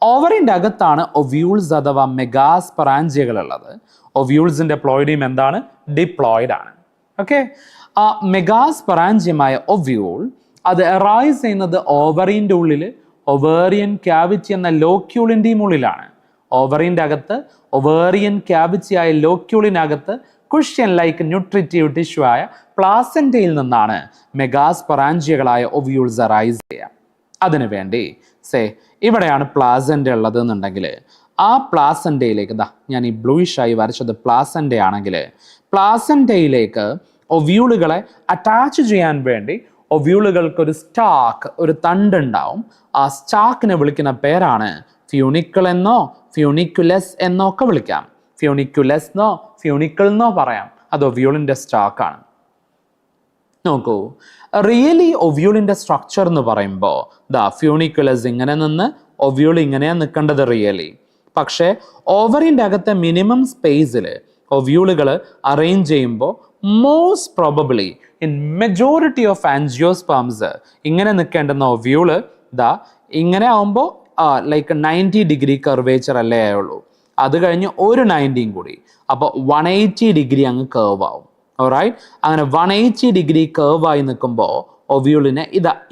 ഓവറിൻ്റെ അകത്താണ് ഒവ്യൂൾസ് അഥവാ മെഗാസ്പൊറാഞ്ചിയകൾ ഉള്ളത്. ഒവ്യൂൾസിന്റെ പ്ലോയിഡിയം എന്താണ്? ഡിപ്ലോയിഡ് ആണ്. ഓക്കെ, ആ മെഗാസ്പൊറാഞ്ചിയമായ ഒവ്യൂൾ അത് അറൈസ് ചെയ്യുന്നത് ഓവറിൻ്റെ ഉള്ളിൽ ഒവേറിയൻ ക്യാവിറ്റി എന്ന ലോക്യൂളിൻ്റെയും ഉള്ളിലാണ്. ഓവറിൻ്റെ അകത്ത് ഒവേറിയൻ ക്യാവിറ്റി ആയ ലോക്യൂളിനകത്ത് കുഷ്യൻ ലൈക്ക് ന്യൂട്രിറ്റീവ് ടിഷ്യൂ ആയ പ്ലാസെന്റയിൽ നിന്നാണ് മെഗാസ്പൊറാഞ്ചിയകളായ ഒവ്യൂൾസ് അറൈസ് ചെയ്യുക. അതിനുവേണ്ടി ഇവിടെയാണ് പ്ലാസെന്റ ഉള്ളത് എന്നുണ്ടെങ്കിൽ ആ പ്ലാസെന്റയിലേക്ക് ഞാൻ ഈ ബ്ലൂയിഷ് ആയി വരച്ചത് പ്ലാസെന്റ ആണെങ്കിൽ പ്ലാസെന്റയിലേക്ക് ഒവ്യൂളുകളെ അറ്റാച്ച് ചെയ്യാൻ വേണ്ടി ഒവ്യൂളുകൾക്ക് ഒരു സ്റ്റാക്ക്, ഒരു തണ്ട് ഉണ്ടാവും. ആ സ്റ്റാക്കിനെ വിളിക്കുന്ന പേരാണ് ഫ്യൂണിക്കിൾ എന്നോ ഫ്യൂണിക്കുലസ് എന്നോ ഒക്കെ വിളിക്കാം. ഫ്യൂണിക്കുലസ് എന്നോ ഫ്യൂണിക്കിൾ എന്നോ പറയാം. അത് ഒവ്യൂളിന്റെ സ്റ്റാക്കാണ്. നോക്കൂ, റിയലി ഒവ്യൂളിന്റെ സ്ട്രക്ചർ എന്ന് പറയുമ്പോൾ ഫ്യൂണിക്കുലസ് ഇങ്ങനെ നിന്ന് ഒവ്യൂൾ ഇങ്ങനെയാണ് നിൽക്കേണ്ടത് റിയലി. പക്ഷേ ഓവറിൻ്റെ അകത്തെ മിനിമം സ്പേസിൽ ഒവ്യൂളുകൾ അറേഞ്ച് ചെയ്യുമ്പോൾ most probably in majority of angiosperms ഇങ്ങനെ നിൽക്കേണ്ടുന്ന ഒവ്യൂള് ഇങ്ങനെ ആവുമ്പോൾ ലൈക്ക് 90 ഡിഗ്രി കർവേച്ചർ അല്ലേ ആയുള്ളൂ. അത് കഴിഞ്ഞ് ഒരു 90 കൂടി, അപ്പോൾ 180 ഡിഗ്രി അങ്ങ് കേർവ് ആവും. ഓൾറൈറ്റ്, അങ്ങനെ 180 ഡിഗ്രി കേർവ് ആയി നിൽക്കുമ്പോൾ ഒവ്യൂളിനെ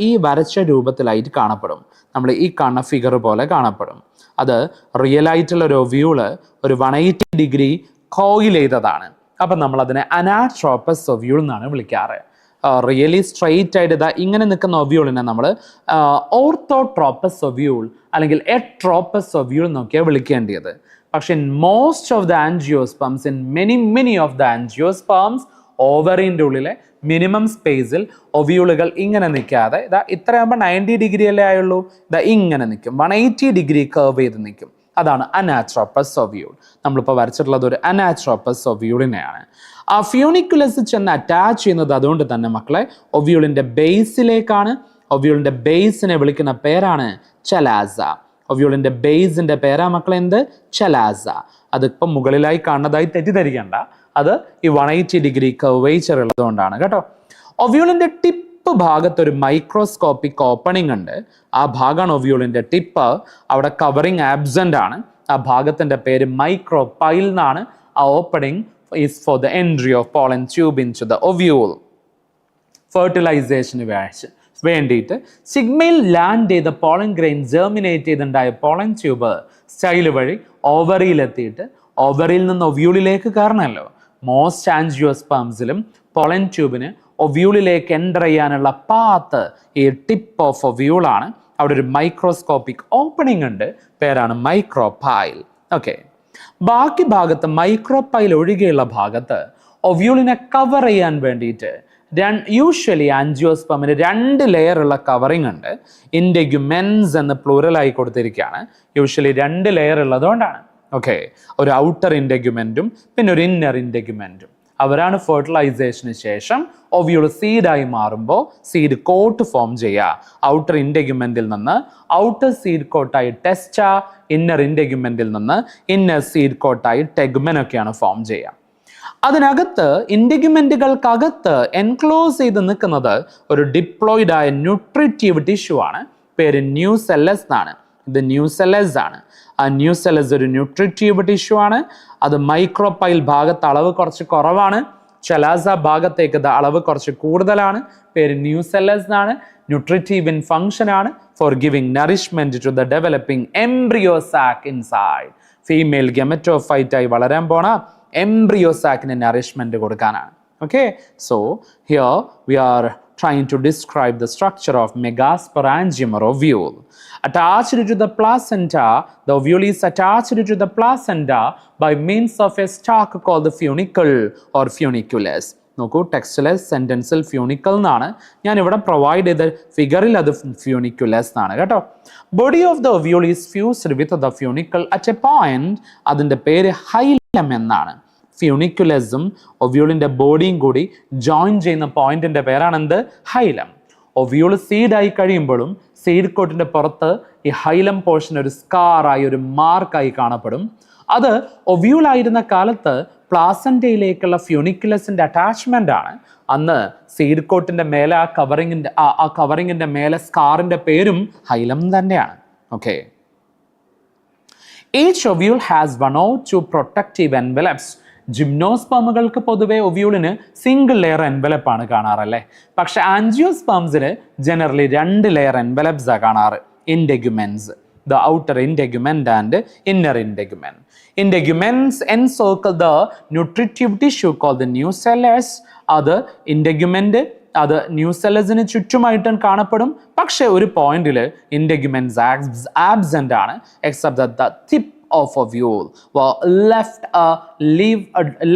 ഈ വരച്ച രൂപത്തിലായിട്ട് കാണപ്പെടും. നമ്മൾ ഈ കാണുന്ന ഫിഗർ പോലെ കാണപ്പെടും. അത് റിയൽ ആയിട്ടുള്ള ഒരു ഒവ്യൂള് ഒരു 180 ഡിഗ്രി കോയിൽ ചെയ്തതാണ്. അപ്പം നമ്മൾ അതിനെ അനാട്രോപ്പസ് ഒവ്യൂൾ എന്നാണ് വിളിക്കാറ്. റിയലി സ്ട്രെയിറ്റ് ആയിട്ട് ഇങ്ങനെ നിൽക്കുന്ന ഒവ്യൂളിനെ നമ്മൾ ഓർത്തോട്രോപ്പസ് ഒവ്യൂൾ അല്ലെങ്കിൽ എട്രോപ്പസ് ഒവ്യൂൾ എന്നൊക്കെയാണ് വിളിക്കേണ്ടത്. പക്ഷെ most of the angiosperms, in many of the angiosperms, ഓവറിൻ്റെ ഉള്ളിലെ മിനിമം സ്പേസിൽ ഒവ്യൂളുകൾ ഇങ്ങനെ നിൽക്കാതെ ഇത്രയാകുമ്പോൾ 90 ഡിഗ്രി അല്ലേ ആയുള്ളൂ, ഇങ്ങനെ നിൽക്കും. 180 ഡിഗ്രി കർവ് ചെയ്ത് നിൽക്കും. അതാണ് അനാട്രോപ്പസ് ഒവ്യൂൾ. നമ്മളിപ്പോൾ വരച്ചിട്ടുള്ളത് ഒരു അനാട്രോപ്പസ് ഒവ്യൂളിനെയാണ്. ആ ഫ്യൂണിക്കുലസ് ചെന്ന് അറ്റാച്ച് ചെയ്യുന്നത് അതുകൊണ്ട് തന്നെ മക്കളെ ഒവ്യൂളിൻ്റെ ബേസിലേക്കാണ്. ഒവ്യൂളിൻ്റെ ബേസിനെ വിളിക്കുന്ന പേരാണ് ചലാസ. ഒവ്യൂളിൻ്റെ ബേസിൻ്റെ പേരാ മക്കളെ എന്ത്? ചലാസ. അതിപ്പം മുകളിലായി കാണുന്നതായി തെറ്റിദ്ധരിക്കേണ്ട, അത് ഈ 180 ഡിഗ്രി കർവേച്ചർ ഉള്ളതുകൊണ്ടാണ് കേട്ടോ. ഒവ്യൂളിൻ്റെ ടിപ്പ് ഭാഗത്ത് ഒരു മൈക്രോസ്കോപ്പിക് ഓപ്പണിംഗ് ഉണ്ട്. ആ ഭാഗമാണ് ഒവ്യൂളിൻ്റെ ടിപ്പ്. അവിടെ കവറിങ് ആബ്സെൻ്റ് ആണ്. ആ ഭാഗത്തിൻ്റെ പേര് മൈക്രോപൈൽ എന്നാണ്. ആ opening is for the entry of pollen tube into the ovule. ഫെർട്ടിലൈസേഷന് വേണ്ടിയിട്ട് സിഗ്മയിൽ ലാൻഡ് ചെയ്ത പോളൻ ഗ്രെയിൻ ജെർമിനേറ്റ് ചെയ്തുണ്ടായ പോളൻ ട്യൂബ് സ്റ്റൈൽ വഴി ഓവറിയിലെത്തിയിട്ട് ഓവറിയിൽ നിന്ന് ഒവ്യൂളിലേക്ക് കയറണമല്ലോ. മോസ്റ്റ് ആൻജിയോസ്പേംസിലും പോളൻ ട്യൂബിന് ഒവ്യൂളിലേക്ക് എൻ്റർ ചെയ്യാനുള്ള പാത്ത് ഈ ടിപ്പ് ഓഫ് ഒവ്യൂളാണ്. അവിടെ ഒരു മൈക്രോസ്കോപ്പിക് ഓപ്പണിംഗ് ഉണ്ട്, പേരാണ് മൈക്രോപൈൽ. ഓക്കെ, ബാക്കി ഭാഗത്ത് മൈക്രോപൈൽ ഒഴികെയുള്ള ഭാഗത്ത് ഒവ്യൂളിനെ കവർ ചെയ്യാൻ വേണ്ടിയിട്ട് യൂഷ്വലി ആൻജിയോസ്പെമിന് 2 ലെയറുള്ള കവറിങ് ഉണ്ട്. ഇൻഡെഗ്യുമെൻസ് എന്ന് പ്ലൂറലായി കൊടുത്തിരിക്കുകയാണ്. യൂഷ്വലി 2 ലെയർ ഉള്ളതുകൊണ്ടാണ്. ഓക്കെ, ഒരു ഔട്ടർ ഇൻഡെഗ്യുമെൻറ്റും പിന്നെ ഒരു ഇന്നർ ഇൻഡെഗ്യുമെൻറ്റും. അവരാണ് ഫെർട്ടിലൈസേഷന് ശേഷം ഒവ്യൂൾ സീഡായി മാറുമ്പോൾ സീഡ് കോട്ട് ഫോം ചെയ്യുക. ഔട്ടർ ഇൻഡെഗ്യുമെൻറ്റിൽ നിന്ന് ഔട്ടർ സീഡ് കോട്ടായി ടെസ്റ്റ, ഇന്നർ ഇൻഡെഗ്യുമെൻറ്റിൽ നിന്ന് ഇന്നർ സീഡ് കോട്ടായി ടെഗ്മെൻ ഒക്കെയാണ് ഫോം ചെയ്യുക. അതിനകത്ത് ഇൻഡെഗ്യുമെൻറ്റുകൾക്കകത്ത് എൻക്ലോസ് ചെയ്ത് നിൽക്കുന്നത് ഒരു ഡിപ്ലോയിഡ് ആയ ന്യൂട്രിറ്റീവ് ടിഷ്യൂ ആണ്. പേര് ന്യൂസെല്ലസ് എന്നാണ്. ഇത് ന്യൂസെല്ലസ് ആണ്. ആ ന്യൂസെല്ലസ് ഒരു ന്യൂട്രിറ്റീവ് ടിഷ്യൂ ആണ്. അത് മൈക്രോപൈൽ ഭാഗത്ത് അളവ് കുറച്ച് കുറവാണ്. ചലാസ ഭാഗത്തേക്ക് അളവ് കുറച്ച് കൂടുതലാണ്. പേര് ന്യൂസെല്ലസ് എന്നാണ്. ന്യൂട്രിറ്റീവ് ഇൻ ഫംഗ്ഷൻ ആണ്. For giving nourishment to the developing embryo sac inside. Female gametophyte ആയി വളരാൻ പോണ embryo sac-ന് nourishment കൊടുക്കാനാണ്. Okay, so here we are trying to describe the structure of megasporangium or ovule. Attached to the placenta, the ovule is attached to the placenta by means of a stalk called the funicle or funiculus. നോക്കൂ, ടെക്സ്റ്റിലെ സെൻറ്റൻസിൽ ഫ്യൂണിക്കൽ എന്നാണ്. ഞാൻ ഇവിടെ provide ചെയ്ത ഫിഗറിൽ അത് funiculus എന്നാണ് കേട്ടോ. Body of the ovule is fused with the funicle at a point. അതിൻ്റെ പേര് ഹൈലം എന്നാണ്. ഫ്യൂണിക്കുലസും ഒവ്യൂളിൻ്റെ ബോഡിയും കൂടി ജോയിൻ ചെയ്യുന്ന പോയിന്റിൻ്റെ പേരാണ് എന്ത്? ഹൈലം. ഒവ്യൂൾ സീഡായി കഴിയുമ്പോഴും സീഡ് കോട്ടിൻ്റെ പുറത്ത് ഈ ഹൈലം പോർഷൻ ഒരു സ്കാറായി, ഒരു മാർക്കായി കാണപ്പെടും. അത് ഒവ്യൂളായിരുന്ന കാലത്ത് പ്ലാസന്റയിലേക്കുള്ള ഫ്യൂണിക്കുലസിന്റെ അറ്റാച്ച്മെന്റ് ആണ്. അന്ന് സീഡ് കോട്ടിന്റെ മേലെ ആ കവറിങ്ങിന്റെ മേലെ സ്കാറിന്റെ പേരും ഹൈലം തന്നെയാണ്. Okay, each ovule has 1 or 2 protective envelopes. ജിംനോസ്പേമുകൾക്ക് പൊതുവെ ഒവ്യൂളിന് സിംഗിൾ ലെയർ എൻവലപ്പ് ആണ് കാണാറല്ലേ. പക്ഷെ ആൻജിയോസ്പേംസിന് ജനറലി 2 ലെയർ എൻവലപ്സാണ് കാണാറ്. ഇൻഡെഗ്യുമെൻസ്, the outer integument and inner integument. Integuments encircle the nutritive tissue called the nucellus. അത് integument അത് ന്യൂസെല്ലസിന് ചുറ്റുമായിട്ടും കാണപ്പെടും. പക്ഷെ ഒരു പോയിന്റിൽ integument absent ആണ്. except that the tip of ovule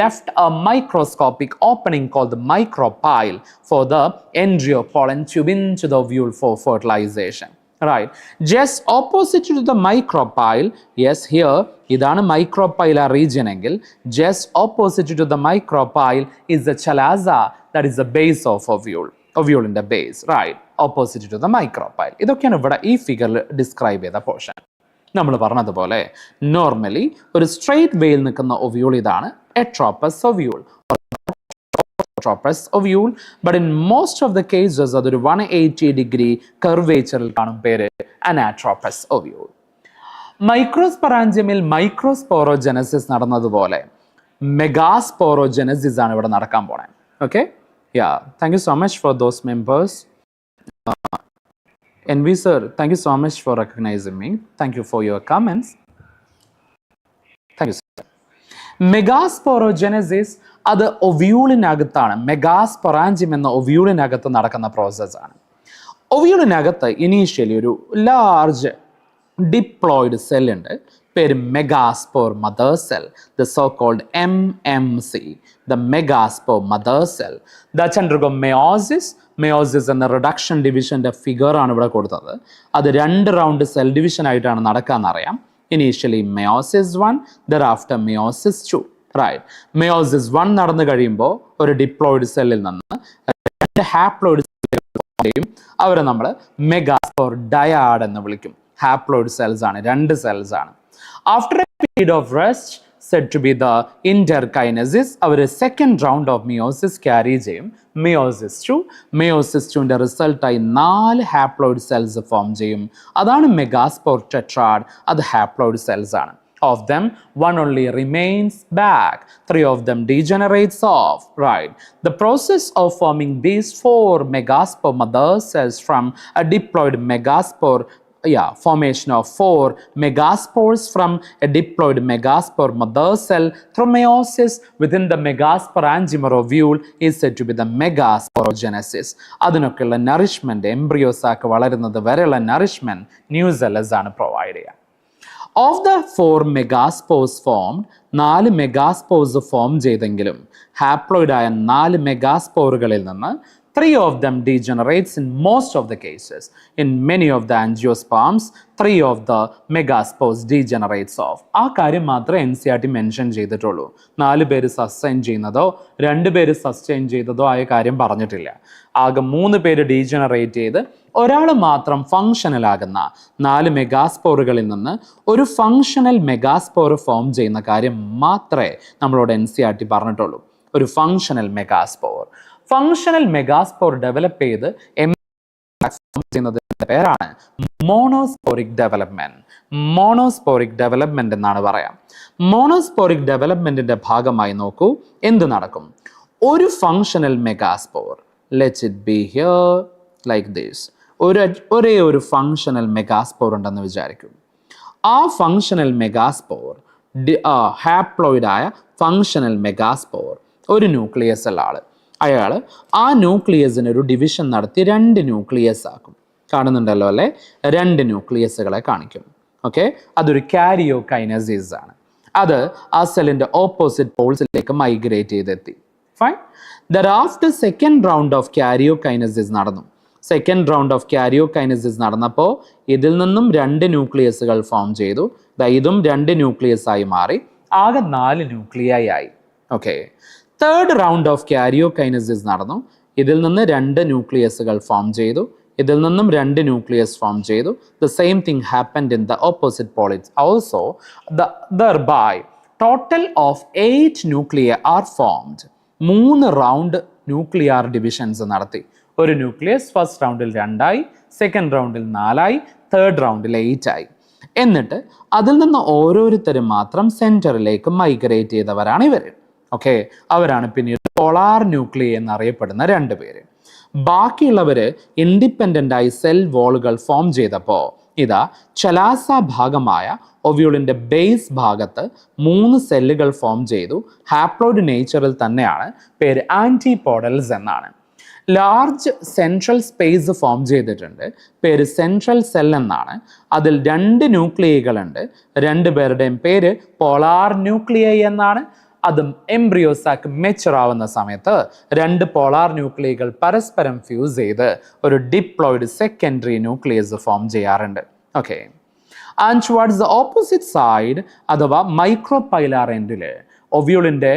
left a microscopic opening called the micropyle for the embryo pollen tube into the ovule for fertilization. Right, just opposite to the micropyle. Yes, here idana micropyle region എങ്കിൽ just opposite to the micropyle is the chalaza, that is the base of ovule. Ovule in the base, right, opposite to the micropyle. ഇതൊക്കെയാണ് ഇവിടെ ഈ ഫിഗറിൽ describe ചെയ്ത portion. നമ്മൾ പറഞ്ഞതുപോലെ normally ഒരു straight വേയിൽ നിൽക്കുന്ന ഒവ്യൂൾ ഇതാണ് എട്രോപ്പസ് ovule. ovule, but in most of the cases അതൊരു 180-degree curvature കാണും. പേര് anatropous ovule. മൈക്രോസ്പൊറാഞ്ചിയമിൽ മൈക്രോസ്പോറോജെനസിസ് നടന്നതുപോലെ മെഗാസ്പോറോജെനസിസ് ആണ് ഇവിടെ നടക്കാൻ പോണേ. Okay, thank you so much for those members. NV sir, thank you so much for recognizing me. Thank you for your comments. Thank you sir. Megasporogenesis അത് ഒവ്യൂളിനകത്താണ്. Megasporangium എന്ന ഒവ്യൂളിനകത്ത് നടക്കുന്ന പ്രോസസ്സാണ്. ഒവ്യൂളിനകത്ത് ഇനീഷ്യലി ഒരു ലാർജ് ഡിപ്ലോയിഡ് സെൽ ഉണ്ട്. പേര് megaspore mother cell, the so called MMC, the megaspore mother cell. That undergo meiosis. Meiosis എന്ന റിഡക്ഷൻ ഡിവിഷൻ്റെ ഫിഗറാണ് ഇവിടെ കൊടുത്തത്. അത് 2 റൗണ്ട് സെൽ ഡിവിഷൻ ആയിട്ടാണ് നടക്കാമെന്നറിയാം. Initially meiosis 1, thereafter meiosis 2. Right, meiosis 1 നടന്നു കഴിയുമ്പോൾ ഒരു ഡിപ്ലോയിഡ് സെല്ലിൽ നിന്ന് 2 ഹാപ്ലോയിഡ് സെല്ലുകൾ, അവരെ നമ്മൾ മെഗാസ്പോർ ഡയാഡ് എന്ന് വിളിക്കും. ഹാപ്ലോയിഡ് സെൽസ് ആണ്, 2 സെൽസ് ആണ്. After A period of rest said to be the interkinesis. Our second round of meiosis carry ചെയ്യും meiosis 2. meiosis 2ന്റെ റിസൾട്ടായി 4 haploid cells form ചെയ്യും. അതാണ് മെഗാസ്പോർ ടെട്രാഡ്. അത് ഹാപ്ലോയിഡ് സെൽസ് ആണ്. Of them, one only remains back. 3 of them degenerates off. Right. The process of forming these 4 megaspore mother cells from a diploid megaspore, formation of 4 megaspores from a diploid megaspore mother cell through meiosis within the megasporangium ovule is said to be the megasporogenesis. അതിനൊക്കെയുള്ള nourishment embryo sac വളരുന്നത് വരെയുള്ള nourishment nucellus ആണ് provide ചെയ്യുക. Of the 4 megaspores formed, 4 megaspores form ചെയ്തെങ്കിലും haploid ആയ 4 മെഗാസ്പോറുകളിൽ നിന്ന് 3 of them degenerates in most of the cases. In many of the angiosperms, 3 of the megaspores degenerates off. ആ കാര്യം മാത്രമേ NCERT മെൻഷൻ ചെയ്തിട്ടുള്ളൂ. 4 പേര് സസ്റ്റെയിൻ ചെയ്യുന്നതോ 2 പേര് സസ്റ്റെയിൻ ചെയ്തതോ ആയ കാര്യം പറഞ്ഞിട്ടില്ല. ആകെ 3 പേര് ഡീജനറേറ്റ് ചെയ്ത് ഒരാൾ മാത്രം ഫങ്ഷണൽ ആകുന്ന 4 മെഗാസ്പോറുകളിൽ നിന്ന് ഒരു ഫങ്ഷണൽ മെഗാസ്പോർ ഫോം ചെയ്യുന്ന കാര്യം മാത്രമേ നമ്മളോട് NCERT പറഞ്ഞിട്ടുള്ളൂ. ഒരു functional megaspore. Functional megaspore develop ചെയ്ത് ചെയ്യുന്നതിന്റെ പേരാണ് മോണോസ്പോറിക് ഡെവലപ്മെന്റ്. മോണോസ്പോറിക് ഡെവലപ്മെന്റ് എന്നാണ് പറയാം. മോണോസ്പോറിക് ഡെവലപ്മെന്റിന്റെ ഭാഗമായി നോക്കൂ എന്ത് നടക്കും. ഒരു functional megaspore, let it be here like this. ഒരേ ഒരു ഫങ്ഷണൽ മെഗാസ്പോർ ഉണ്ടെന്ന് വിചാരിക്കും. ആ ഫങ്ഷണൽ മെഗാസ്പോർ ഹാപ്ലോയിഡ് ആയ ഫങ്ഷണൽ മെഗാസ്പോർ ഒരു ന്യൂക്ലിയസ് ഉള്ള ആള്. അയാൾ ആ ന്യൂക്ലിയസിന് ഒരു ഡിവിഷൻ നടത്തി 2 ന്യൂക്ലിയസ് ആക്കും. കാണുന്നുണ്ടല്ലോ അല്ലേ? 2 ന്യൂക്ലിയസുകളെ കാണിക്കും. ഓക്കെ, അതൊരു കാരിയോകൈനസിസ് ആണ്. അത് ആ സെല്ലിന്റെ ഓപ്പോസിറ്റ് പോൾസിലേക്ക് മൈഗ്രേറ്റ് ചെയ്തെത്തി. Fine. Thereafter second round of karyokinesis നടന്നു. സെക്കൻഡ് റൗണ്ട് ഓഫ് കാരിയോകൈനസിസ് നടന്നപ്പോൾ ഇതിൽ നിന്നും 2 ന്യൂക്ലിയസുകൾ ഫോം ചെയ്തു. ഇതും 2 ന്യൂക്ലിയസ് ആയി മാറി. ആകെ 4 ന്യൂക്ലിയായി ആയി. Okay. Third round of karyokinesis നടന്നു. ഇതിൽ നിന്ന് 2 ന്യൂക്ലിയസുകൾ ഫോം ചെയ്തു. ഇതിൽ നിന്നും 2 ന്യൂക്ലിയസ് ഫോം ചെയ്തു. The same thing happened in the opposite poles also. Thereby, total of 8 nuclei are formed. 3 round nuclear divisions നടത്തി. ഒരു ന്യൂക്ലിയസ് ഫസ്റ്റ് റൗണ്ടിൽ 2 ആയി, സെക്കൻഡ് റൗണ്ടിൽ 4 ആയി, തേർഡ് റൗണ്ടിൽ 8 ആയി. എന്നിട്ട് അതിൽ നിന്ന് ഓരോരുത്തരും മാത്രം സെന്ററിലേക്ക് മൈഗ്രേറ്റ് ചെയ്തവരാണ് ഇവർ. ഓക്കെ, അവരാണ് പിന്നീട് പോളാർ ന്യൂക്ലിയ എന്നറിയപ്പെടുന്ന 2 പേര്. ബാക്കിയുള്ളവർ ഇൻഡിപെൻഡൻ്റ് ആയി സെൽ വോളുകൾ ഫോം ചെയ്തപ്പോൾ ഇതാ ചലാസ ഭാഗമായ ഒവ്യൂളിൻ്റെ ബേസ് ഭാഗത്ത് 3 സെല്ലുകൾ ഫോം ചെയ്തു. ഹാപ്ലോയിഡ് നേച്ചറിൽ തന്നെയാണ്. പേര് ആൻറ്റിപോഡൽസ് എന്നാണ്. ലാർജ് സെൻട്രൽ സ്പേസ് ഫോം ചെയ്തിട്ടുണ്ട്. പേര് സെൻട്രൽ സെൽ എന്നാണ്. അതിൽ 2 ന്യൂക്ലിയകളുണ്ട്. 2 പേരുടെയും പേര് പോളാർ ന്യൂക്ലിയൈ എന്നാണ്. അതും എംബ്രിയോസാക്ക് മെച്ചുർ ആവുന്ന സമയത്ത് 2 പോളാർ ന്യൂക്ലിയകൾ പരസ്പരം ഫ്യൂസ് ചെയ്ത് ഒരു ഡിപ്ലോയിഡ് സെക്കൻഡറി ന്യൂക്ലിയസ് ഫോം ചെയ്യാറുണ്ട്. Okay. And towards the opposite side അഥവാ മൈക്രോപൈലാർ എൻഡിൽ ഒവ്യൂളിൻ്റെ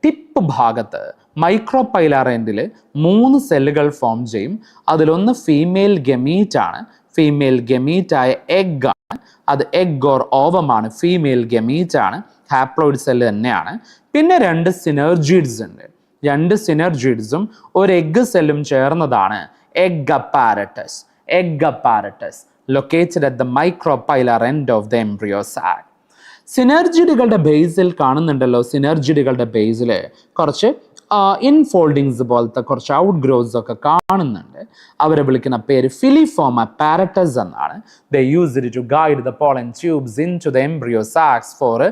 ടിപ്പ് ഭാഗത്ത് മൈക്രോപൈലാർ എൻഡിൽ 3 സെല്ലുകൾ ഫോം ചെയ്യും. അതിലൊന്ന് ഫീമെയിൽ ഗമീറ്റ് ആണ്. ഫീമെയിൽ ഗമീറ്റ് ആയ എഗ് ആണ്. അത് എഗ് ഓർ ഓവമാണ്. ഫീമെയിൽ ഗമീറ്റ് ആണ്. ഹാപ്ലോയിഡ് സെല്ല് തന്നെയാണ്. പിന്നെ 2 സിനർജിഡ്സ് ഉണ്ട്. 2 സിനർജിഡ്സും ഒരു എഗ് സെല്ലും ചേർന്നതാണ് egg apparatus. Egg apparatus located at the micropylar end of the embryo sac. സിനർജിഡുകളുടെ ബേസിൽ കാണുന്നുണ്ടല്ലോ, സിനർജിഡുകളുടെ ബേസിൽ കുറച്ച് ഇൻഫോൾഡിങ്സ് പോലത്തെ കുറച്ച് ഔട്ട് ഗ്രോത്ത്സ് ഒക്കെ കാണുന്നുണ്ട്. അവരെ വിളിക്കുന്ന പേര് ഫിലിഫോം അപ്പാരറ്റസ് എന്നാണ്. They use it to guide the pollen tubes into the embryo sacs for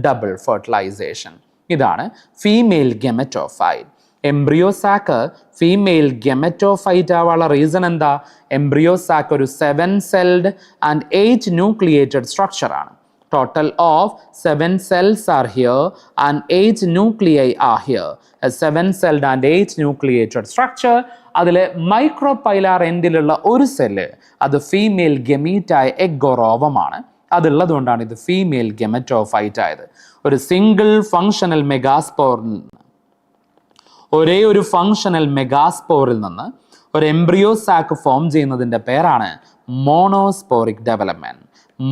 double fertilisation. ഇതാണ് female gametophyte. Embryo sac female gametophyte ആവാനുള്ള റീസൺ എന്താ? എംബ്രിയോ സാക്ക് ഒരു 7 സെൽഡ് ആൻഡ് 8 ന്യൂക്ലിയേറ്റഡ് സ്ട്രക്ചർ ആണ്. Total of 7 cells are here and 8 nuclei are here. A 7-celled and 8 nucleated structure. അതിൽ micropylar എൻഡിലുള്ള ഒരു cell അത് female ഗമീറ്റായ egg or ഓവമാണ്. അതുള്ളതുകൊണ്ടാണ് ഇത് female gametophyte ആയത്. ഒരു സിംഗിൾ ഫങ്ഷണൽ മെഗാസ്പോറിൽ നിന്ന്, ഒരേ ഒരു ഫങ്ഷണൽ മെഗാസ്പോറിൽ നിന്ന് ഒരു എംബ്രിയോ സാക്ക് ഫോം ചെയ്യുന്നതിൻ്റെ പേരാണ് മോണോസ്പോറിക് ഡെവലപ്മെന്റ്.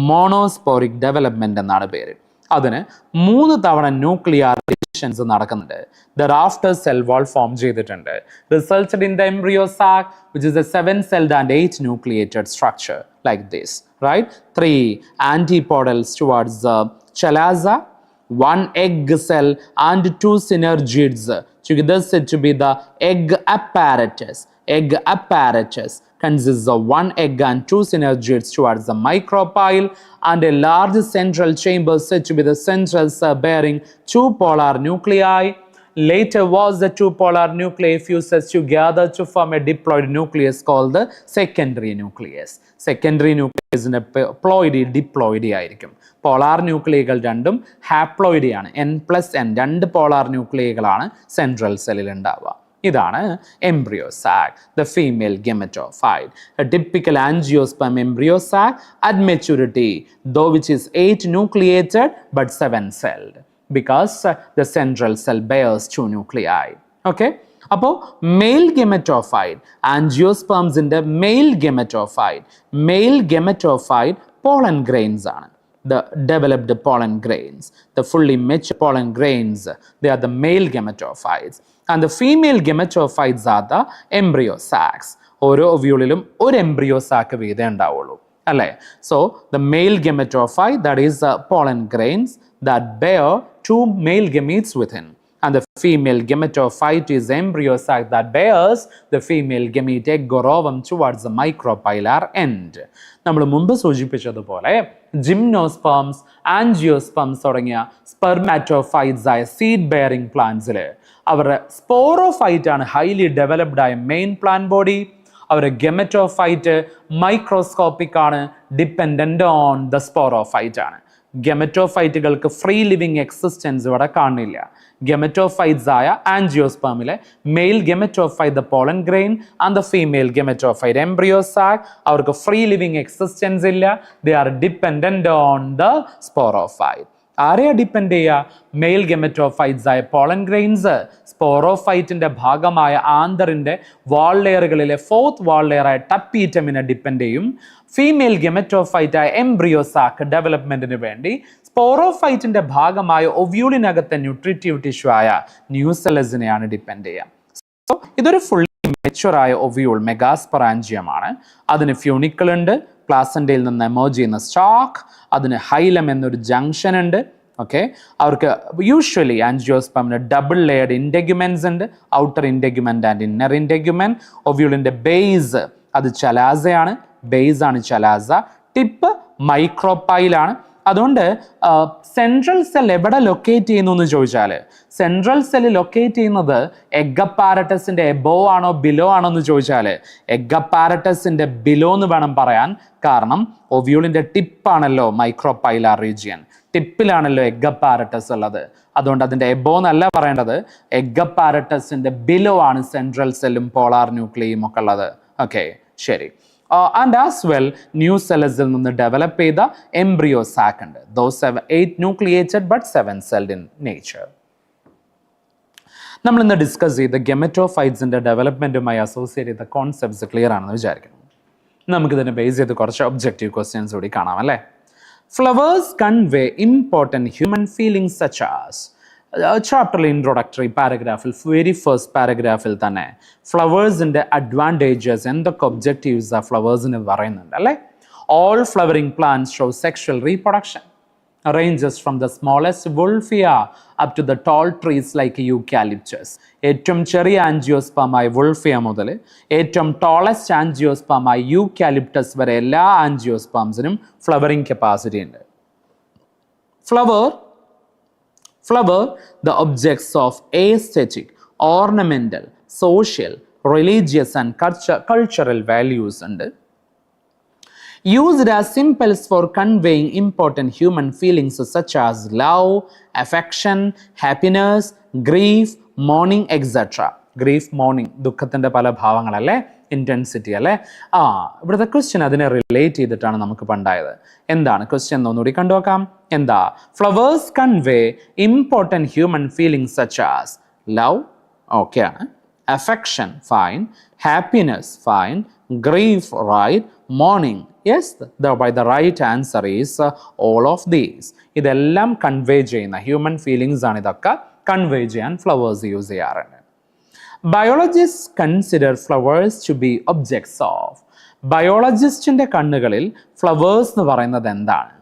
മോണോസ്പോറിക് ഡെവലപ്മെന്റ് എന്നാണ് പേര്. അതിന് 3 തവണ ന്യൂക്ലിയർ അഡിഷൻസ് നടക്കുന്നുണ്ട്. Thereafter cell wall form ചെയ്തിട്ടുണ്ട്. Resulted in the embryo sac, which is a 7-celled and 8 nucleated structure like this, right? 3 antipodals towards the chalaza, 1 egg cell and 2 synergids together said to be the egg apparatus. Egg apparatus consists of 1 egg and 2 synergids towards the micropyle and a large central chamber said to be the central cell bearing 2 polar nuclei. Later was the 2 polar nuclei fuses together to form a diploid nucleus called the secondary nucleus. Secondary nucleus in a ploidy diploidy ആയിരിക്കും. Polar ന്യൂക്ലിയകൾ രണ്ടും ഹാപ്ലോയിഡി ആണ്. N+N 2 polar ന്യൂക്ലിയകളാണ് central സെല്ലിൽ ഉണ്ടാവുക. ഇതാണ് embryo sac, the female gametophyte. A typical angiosperm embryo sac at maturity, though which is 8 nucleated but 7-celled because the central cell bears 2 nuclei. Okay? അപ്പോൾ mail gametophyte, ആൻജിയോസ്പേംസിൻ്റെ mail gametophyte pollen grains ആണ്. The developed pollen grains, the fully mature pollen grains, they are the male gametophytes, and the female gametophytes are the embryo sacs. ഓരോ ഒവ്യൂളിലും ഒരു embryo sac വീതേ ഉണ്ടാവുള്ളൂ അല്ലേ? So the male gametophyte, that is pollen grains that bear 2 male gametes within, and the female gametophyte is embryo sac that bears the female gamete egg or ovum towards the micropylar end. നമ്മൾ മുമ്പ് സൂചിപ്പിച്ചതുപോലെ gymnosperms, angiosperms തുടങ്ങിയ spermatophytes ആയ seed bearing പ്ലാന്റ്സിൽ അവരുടെ sporophyte ആണ് highly developed ആയ main plant body. അവരുടെ ഗെമറ്റോഫൈറ്റ് മൈക്രോസ്കോപ്പിക് ആണ്, ഡിപ്പെൻഡൻ്റ് ഓൺ ദ സ്പോറോഫൈറ്റ് ആണ്. ഗെമറ്റോഫൈറ്റുകൾക്ക് ഫ്രീ ലിവിങ് എക്സിസ്റ്റൻസ് ഇവിടെ കാണില്ല. ഗെമറ്റോഫൈറ്റ്സ് ആയ ആൻജിയോസ്പേമിലെ male gametophyte the pollen grain and the female gametophyte embryo sac, അവർക്ക് ഫ്രീ ലിവിങ് എക്സിസ്റ്റൻസ് ഇല്ല. They are dependent on the sporophyte. ആരെയാ ഡിപ്പെൻഡ് ചെയ്യുക? മെയിൽ ഗെമറ്റോഫൈറ്റ്സ് ആയ പോളൻ ഗ്രെയിൻസ് സ്പോറോഫൈറ്റിന്റെ ഭാഗമായ ആന്തറിന്റെ വാൾ ലെയറുകളിലെ 4th വാൾ ലെയറായ ടപ്പീറ്റമിനെ ഡിപ്പെൻഡ് ചെയ്യും. ഫീമെയിൽ ഗെമറ്റോഫൈറ്റ് ആയ എംബ്രിയോ സാക്ക് ഡെവലപ്മെന്റിന് വേണ്ടി സ്പോറോഫൈറ്റിന്റെ ഭാഗമായ ഒവ്യൂളിനകത്തെ ന്യൂട്രിറ്റീവ് ടിഷ്യൂ ആയ ന്യൂസെലസിനെയാണ് ഡിപ്പെൻഡ് ചെയ്യുക. സോ ഇതൊരു ഫുള്ളി മെച്യൂർ ആയ ഒവ്യൂൾ മെഗാസ്പൊറാഞ്ചിയമാണ്. അതിന് ഫ്യൂണിക്കിൾ ഉണ്ട്, പ്ലാസന്റയിൽ നിന്ന് എമേർജ് ചെയ്യുന്ന സ്റ്റോക്ക്, അതിന് ഹൈലം എന്നൊരു ജംഗ്ഷൻ ഉണ്ട്. ഓക്കെ, അവർക്ക് യൂഷ്വലി ആൻജിയോസ്പേമിന് ഡബിൾ ലെയർഡ് ഇൻഡെഗ്യുമെന്റ്സ് ഉണ്ട്, ഔട്ടർ ഇൻഡെഗ്യുമെന്റ് ആൻഡ് ഇന്നർ ഇൻഡെഗ്യുമെന്റ്. ഒവ്യൂളിന്റെ ബേസ് അത് ചലാസയാണ്, ബേസ് ആണ് ചലാസ. ടിപ്പ് മൈക്രോപൈലാണ്. അതുകൊണ്ട് സെൻട്രൽ സെൽ എവിടെ ലൊക്കേറ്റ് ചെയ്യുന്നു എന്ന് ചോദിച്ചാൽ സെൻട്രൽ സെൽ ലൊക്കേറ്റ് ചെയ്യുന്നത് എഗ് അപ്പാരറ്റസിന്റെ എബോ ആണോ ബിലോ ആണോ എന്ന് ചോദിച്ചാൽ എഗ് അപ്പാരറ്റസിന്റെ ബിലോ എന്ന് വേണം പറയാൻ. കാരണം ഒവ്യൂളിന്റെ ടിപ്പാണല്ലോ മൈക്രോപൈലാർ റീജിയൻ, ടിപ്പിലാണല്ലോ എഗ് അപ്പാരറ്റസ് ഉള്ളത്. അതുകൊണ്ട് അതിന്റെ എബോ എന്നല്ല പറയേണ്ടത്, എഗ് അപ്പാരറ്റസിന്റെ ബിലോ ആണ് സെൻട്രൽ സെല്ലും പോളാർ ന്യൂക്ലിയും ഒക്കെ ഉള്ളത്. ഓക്കെ, ശരി. And as well ന്യൂസെലസിൽ നിന്ന് ഡെവലപ്പ് ചെയ്ത എംബ്രിയോ സാക്ക് ഉണ്ട്. Those 8 nucleated but 7-celled in nature. നമ്മൾ ഇന്ന് ഡിസ്കസ് ചെയ്ത ഗെമറ്റോഫൈറ്റ്സിന്റെ ഡെവലപ്മെന്റുമായി അസോസിയേറ്റ് ചെയ്ത കോൺസെപ്റ്റ്സ് ക്ലിയർ ആണെന്ന് വിചാരിക്കുന്നു. നമുക്കിതിനെ ബേസ് ചെയ്ത് കുറച്ച് ഒബ്ജക്റ്റീവ് ക്വസ്റ്റ്യൻസ് കൂടി കാണാം അല്ലേ? Flowers convey important human feelings such as. ചാപ്റ്ററിൽ ഇൻട്രൊഡക്ടറി പാരഗ്രാഫിൽ വെരി ഫസ്റ്റ് പാരഗ്രാഫിൽ തന്നെ ഫ്ലവേഴ്സിൻ്റെ അഡ്വാൻറ്റേജസ് എന്തൊക്കെ ഒബ്ജക്റ്റീവ്സ് ആ ഫ്ലവേഴ്സിന് പറയുന്നുണ്ട് അല്ലേ? All flowering plants show sexual reproduction, ranges from the smallest Wolfia up to the tall trees like eucalyptus. ഏറ്റവും ചെറിയ ആൻജിയോസ്പേമായ വുൾഫിയ മുതൽ ഏറ്റവും ടോളസ്റ്റ് ആൻജിയോസ്പേമായ യൂക്കാലിപ്റ്റസ് വരെ എല്ലാ ആൻജിയോസ്പേംസിനും ഫ്ലവറിംഗ് കപ്പാസിറ്റി ഉണ്ട്. Flower, the objects of aesthetic, ornamental, social, religious and cultural values ഉണ്ട്. Used as symbols for conveying important human feelings such as love, affection, happiness, grief, mourning, etc. Grief, mourning, ദുഃഖത്തിൻ്റെ പല ഭാവങ്ങളല്ലേ, intensity അല്ലേ? ഇവിടുത്തെ question അതിനെ relate ചെയ്തിട്ടാണ് നമുക്ക് പണ്ടായത്. എന്താണ് question ഒന്നുകൂടി കണ്ടുനോക്കാം. എന്താ? Flowers convey important human feelings such as love, okay ആണ്. Affection, fine. happiness, fine. Grief, right. Mourning, yes. Thereby the right answer is all of these. ഇതെല്ലാം കൺവേ ചെയ്യുന്ന ഹ്യൂമൻ ഫീലിങ്സ് ആണ് ഇതൊക്കെ കൺവേ ചെയ്യാൻ ഫ്ലവേഴ്സ് യൂസ് ചെയ്യാറുണ്ട്. Biologist consider flowers to be objects of. ബയോളജിസ്റ്റിൻ്റെ കണ്ണുകളിൽ flowers എന്ന് പറയുന്നത് എന്താണ്?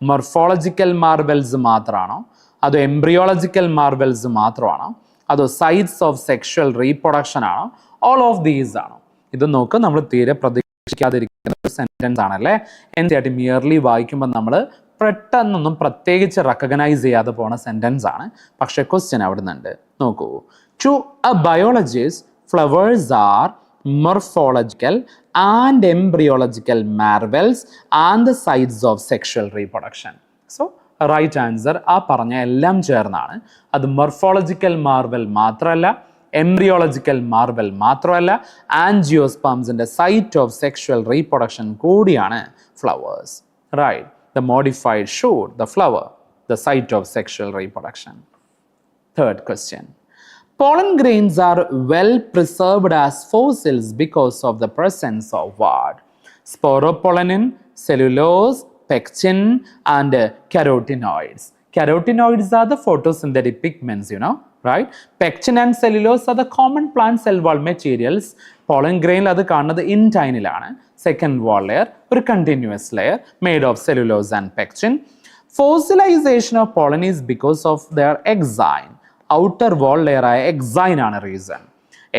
മൊർഫോളജിക്കൽ മാർവൽസ് മാത്രമാണോ, അതോ എംബ്രിയോളജിക്കൽ മാർവൽസ് മാത്രമാണോ, അതോ സൈറ്റ്സ് ഓഫ് സെക്ഷൽ റീപ്രൊഡക്ഷൻ ആണോ, ഓൾ ഓഫ് ദീസ് ആണോ? ഇത് നോക്ക്, നമ്മൾ തീരെ പ്രതീക്ഷിക്കാതിരിക്കുന്ന ഒരു സെൻറ്റൻസ് ആണല്ലേ. എന്തായിട്ട് മിയർലി വായിക്കുമ്പോൾ നമ്മൾ പെട്ടെന്നൊന്നും പ്രത്യേകിച്ച് റെക്കഗ്നൈസ് ചെയ്യാതെ പോണ സെൻറ്റൻസ് ആണ്. പക്ഷേ ക്വസ്റ്റ്യൻ അവിടെ നിന്നുണ്ട്. നോക്കൂ. To a biologist flowers are morphological and embryological marvels and the sites of sexual reproduction. So right answer ആ പറഞ്ഞ എല്ലാം ചേർന്നാണ്. അത് morphological marvel മാത്രമല്ല, embryological marvel മാത്രമല്ല, angiospermsന്റെ site of sexual reproduction കൂടിയാണ് flowers. Right. The modified shoot, the flower, the site of sexual reproduction. Third question. Pollen grains are well preserved as fossils because of the presence of what? Sporopollenin, cellulose, pectin, and carotenoids. Carotenoids are the photosynthetic pigments, you know, right? Pectin and cellulose are the common plant cell wall materials. Pollen grain അത് കാണുന്നത് ഇൻടൈനിലാണ്. Second വാൾ layer ഒരു continuous layer made of cellulose and pectin. Fossilization of pollen is because of their exine. Outer wall layer ആയ exine ആണ് reason.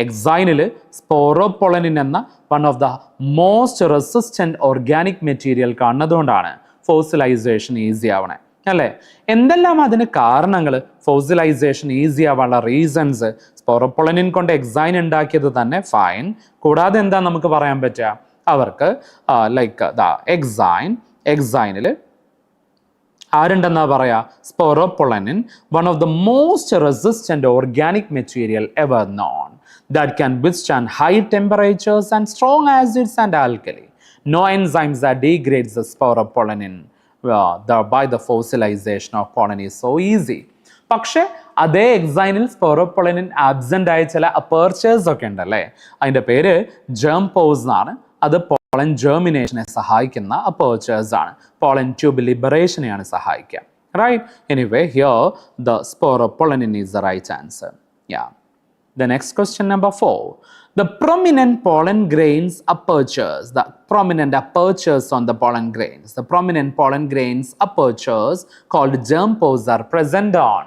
എക്സൈനിൽ sporopollenin എന്ന one of the most resistant organic material കാണുന്നതുകൊണ്ടാണ് fossilisation easy ആവണേ, അല്ലേ? എന്തെല്ലാം അതിന് കാരണങ്ങൾ? ഫോസിലൈസേഷൻ ഈസി ആവാനുള്ള റീസൺസ്. സ്പോറോപൊളനിൻ കൊണ്ട് എക്സൈൻ ഉണ്ടാക്കിയത് തന്നെ ഫൈൻ. കൂടാതെ എന്താ നമുക്ക് പറയാൻ പറ്റുക? അവർക്ക് ലൈക്ക് ദ എക്സൈനിൽ ആരുണ്ടെന്നാ പറയാ? Sporopollenin, one of the most resistant organic material ever known that can withstand high temperatures and strong acids and alkali. No enzymes that degrades the sporopollenin by the fossilization of pollen is so easy. പക്ഷേ അതേ എക്സൈനിൽ sporopollenin absent ആയ ചില അപ്പർച്ചേഴ്സ് ഒക്കെ ഉണ്ടല്ലേ, അതിൻ്റെ പേര് germ pose എന്നാണ്. അത് പോളൻ ജെർമിനേഷനെ സഹായിക്കുന്ന അപ്പർച്ചേഴ്സ് ആണ്. പോളൻ ട്യൂബ് ലിബറേഷനെയാണ് സഹായിക്കുക. Right. Anyway here the sporopollenin is the right answer. Yeah. The next question, number 4. The prominent pollen grains apertures, the prominent apertures on the pollen grains, the prominent pollen grains apertures called germ pores are present on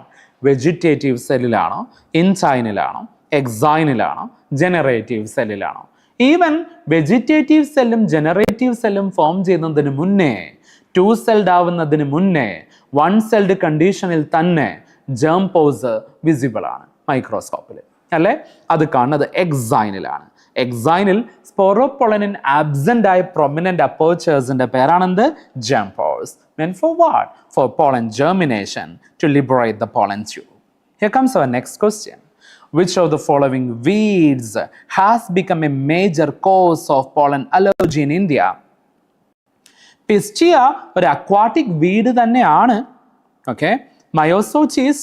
vegetative cellulaണോ, ഇൻസൈനിലാണോ, എക്സൈനിലാണോ, generative സെല്ലിലാണോ? Even vegetative സെല്ലും generative സെല്ലും form ചെയ്യുന്നതിന് മുന്നേ, 2 celled ആവുന്നതിന് മുന്നേ, 1 സെൽഡ് കണ്ടീഷനിൽ തന്നെ ജേം പോസ് വിസിബിൾ ആണ് മൈക്രോസ്കോപ്പിൽ, അല്ലേ? അത് കാണുന്നത് എക്സൈനിലാണ്. എക്സൈനിൽ സ്പോറോപൊളനിൻ ആബ്സെന്റ് ആയ പ്രൊമിനന്റ് അപ്പർച്ചേഴ്സിന്റെ പേരാണെന്ത്? Germ pores. Meant for what? For pollen germination, to liberate the pollen tube. Here comes our next question. Which of the following weeds has become a major cause of pollen allergy in India? Pistia ഒരു aquatic weed തന്നെയാണ്. Okay? Myosotis,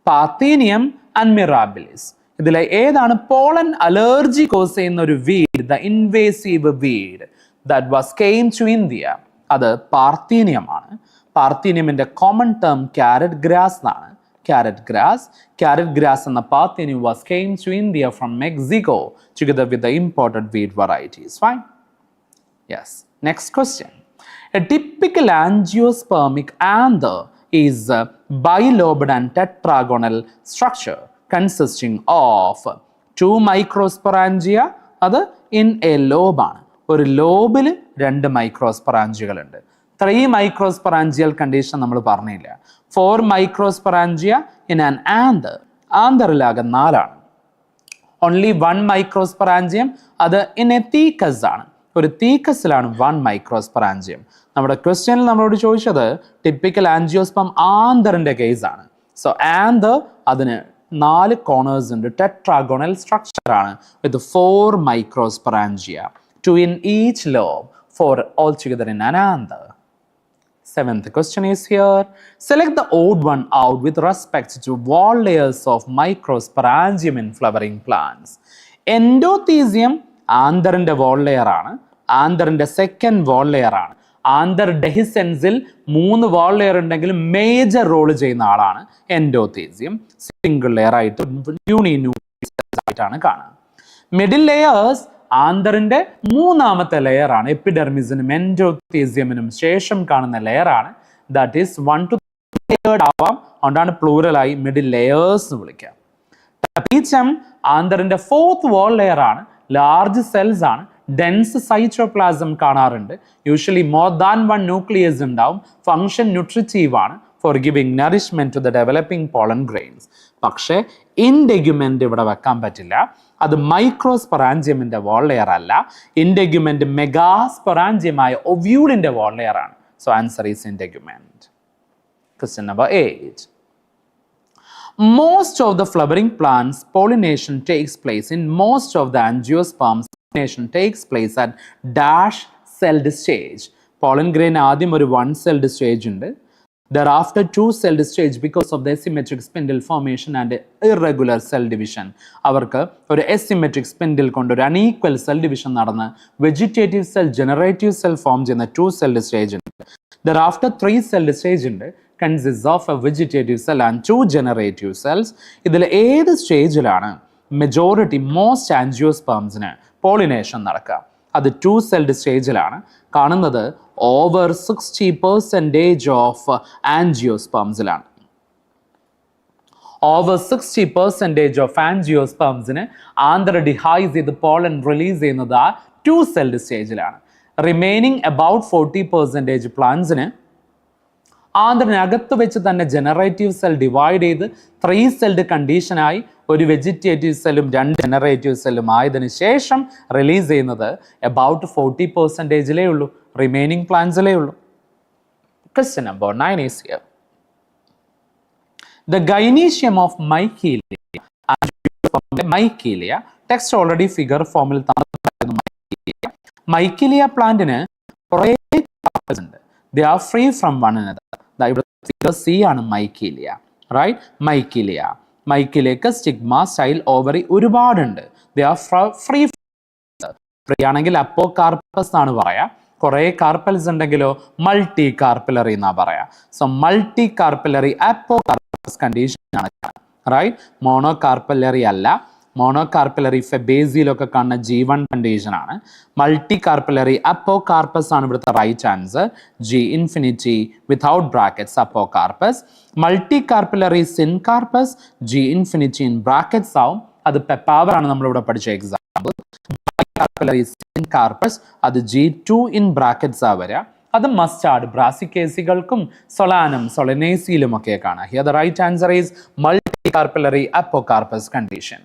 Parthenium and Mirabilis. ഇതിലെ ഏതാണ് pollen allergy cause ചെയ്യുന്ന ഒരു weed? The invasive weed that was came to India. അത് parthenium ആണ്. പാർത്തീനിയമിന്റെ common term carrot grass എന്നാണ്. Carrot grass എന്ന parthenium was came to India from Mexico together with the imported weed varieties. Fine. Yes. Next question. A typical angiospermic anther is bilobed and tetragonal structure consisting of 2 microsporangia. അത് in a ലോബാണ്. ഒരു ലോബിൽ 2 മൈക്രോസ്പൊറാഞ്ചികളുണ്ട്. 3 മൈക്രോസ്പൊറാഞ്ചിയൽ condition നമ്മൾ പറഞ്ഞില്ല. 4 microsporangia in an anther. ആന്തറിലാകെ 4 ആണ്. Only 1 microsporangium അത് in A തീക്കസ് ആണ്. ഒരു തീക്കസിലാണ് 1 മൈക്രോസ്പൊറാഞ്ചിയം. നമ്മുടെ ക്വസ്റ്റ്യനിൽ നമ്മളോട് ചോദിച്ചത് ടിപ്പിക്കൽ ആൻജിയോസ്പം ആന്തറിന്റെ കേസാണ്. സോ ആന്തർ അതിന് 4 കോർണേഴ്സ് ഉണ്ട്. ടെട്രാഗോണൽ സ്ട്രക്ചർ ആണ് വിത്ത് 4 microsporangia, 2 in each lobe, 4 altogether in an anther. 7th question is here. Select the odd one out with respect to wall layers of microsporangium in flowering plants. Endothecium ആന്തറിൻ്റെ wall layer ആണ്. ആന്തറിൻ്റെ second wall layer ആണ്. Anther ഡെഹിസെൻസിൽ 3 wall layer ഉണ്ടെങ്കിലും major role ചെയ്യുന്ന ആളാണ് എൻഡോതീസിയം. Single layer ആയിട്ട് യൂണിന്യൂക്ലിയസ് ആയിട്ടാണ് കാണുക. Middle layers ആന്തറിൻ്റെ മൂന്നാമത്തെ layer ആണ്. എപ്പിഡെർമിസിനും എൻഡോതീസിയമിനും ശേഷം കാണുന്ന ലെയർ ആണ്. ദാറ്റ് ഈസ് 1 to 3 ആവാം. അതുകൊണ്ടാണ് പ്ലൂറലായി മിഡിൽ ലെയേഴ്സ് എന്ന് വിളിക്കുക. ടപീച്ചം ആന്തറിൻ്റെ 4th wall layer ആണ്. ലാർജ് സെൽസ് ആണ്. ഡെൻസ് സൈറ്റോപ്ലാസം കാണാറുണ്ട്. യൂഷ്വലി മോർ ദാൻ 1 ന്യൂക്ലിയസ് ഉണ്ടാവും. ഫങ്ഷൻ ന്യൂട്രിറ്റീവ് ആണ് for giving nourishment to the developing pollen grains. പക്ഷേ ഇൻഡെഗ്യുമെന്റ് ഇവിടെ വെക്കാൻ പറ്റില്ല. അത് മൈക്രോസ്പൊറാഞ്ചിയമിന്റെ wall layer അല്ല. ഇൻഡെഗ്യുമെന്റ് മെഗാസ്പൊറാഞ്ചിയമായ ഒവ്യൂളിന്റെ wall layer ആണ്. So answer is integument. Question number 8. Most of the flowering plants pollination takes place in most of the angiosperms. Pollination takes place at dash celled stage. Pollen grain ആദ്യം ഒരു 1-celled stage ഉണ്ട്. Thereafter 2-celled stage because of the asymmetric spindle formation and irregular cell division. അവർക്ക് ഒരു asymmetric spindle കൊണ്ട് ഒരു unequal cell division നടന്ന് vegetative cell, generative cell form ചെയ്യുന്ന 2-celled stage ഉണ്ട്. Thereafter 3-celled stage ഉണ്ട്. Consists of a vegetative cell and 2 generative cells. ഇതിൽ ഏത് സ്റ്റേജിലാണ് മെജോറിറ്റി മോസ്റ്റ് ആൻജിയോസ്പേംസിന് പോളിനേഷൻ നടക്കുക? അത് 2-celled സ്റ്റേജിലാണ് കാണുന്നത്. ഓവർ 60% ഓഫ് ആൻജിയോസ്പേംസിലാണ്. ഓവർ 60% ഓഫ് ആൻജിയോസ്പേംസിന് ആന്ത്രഡിഹൈസ് ചെയ്ത് പോളൻ റിലീസ് ചെയ്യുന്നത് ആ 2-celled സ്റ്റേജിലാണ്. റിമൈനിങ് അബൌട്ട് 40% പ്ലാന്റ്സിന് ആന്തറിനകത്ത് വെച്ച് തന്നെ ജനറേറ്റീവ് സെൽ ഡിവൈഡ് ചെയ്ത് 3-celled കണ്ടീഷനായി ഒരു വെജിറ്റേറ്റീവ് സെല്ലും 2 ജനറേറ്റീവ് സെല്ലും ആയതിനു ശേഷം റിലീസ് ചെയ്യുന്നത് അബൌട്ട് 40%-ലേ ഉള്ളൂ. റിമൈനിങ് പ്ലാന്റ്സിലേ ഉള്ളൂ. Question number 9 is here. The gynoecium of Mycelia, text already figure ഫോമിൽ മൈക്കിലിയ പ്ലാന്റിന് കുറേ ഉണ്ട്. They are free from one another. Figure C ആണ് മൈക്കിലിയ, റൈറ്റ്? മൈക്കിലിയക്ക് സ്റ്റിഗ്മ, സ്റ്റൈൽ, ഓവറി ഒരുപാടുണ്ട്. They are free. ഫ്രീ ആണെങ്കിൽ അപ്പോകാർപ്പസ് എന്നാണ് പറയാ. കുറേ കാർപ്പൽസ് ഉണ്ടെങ്കിലോ മൾട്ടി കാർപ്പിലറി എന്നാ പറയാ. So multi carpellary apocarpous condition ആണ്, റൈറ്റ്? മോണോകാർപ്പിലറി അല്ല. മോണോകാർപ്പിലറി ഫെബേസിയിലൊക്കെ കാണുന്ന G1 കണ്ടീഷൻ ആണ്. മൾട്ടി കാർപ്പിലറി അപ്പോകാർപ്പസ് ആണ് ഇവിടുത്തെ right answer. G infinity without brackets apocarpous. Multi carpellary syncarpous G infinity in brackets ആവും. അത് പെപ്പാവർ ആണ് നമ്മളിവിടെ പഠിച്ച എക്സാമ്പിൾ. കാർപ്പിലറി സിൻകാർപ്പസ് അത് G2 ഇൻ ബ്രാക്കറ്റ്സ് ആ വരിക. അത് മസ്റ്റാർഡ് ബ്രാസിക്കേസികൾക്കും സൊളാനം സൊളനേസിയിലും ഒക്കെ കാണാം. Here the right answer is multi carpellary apocarpous condition.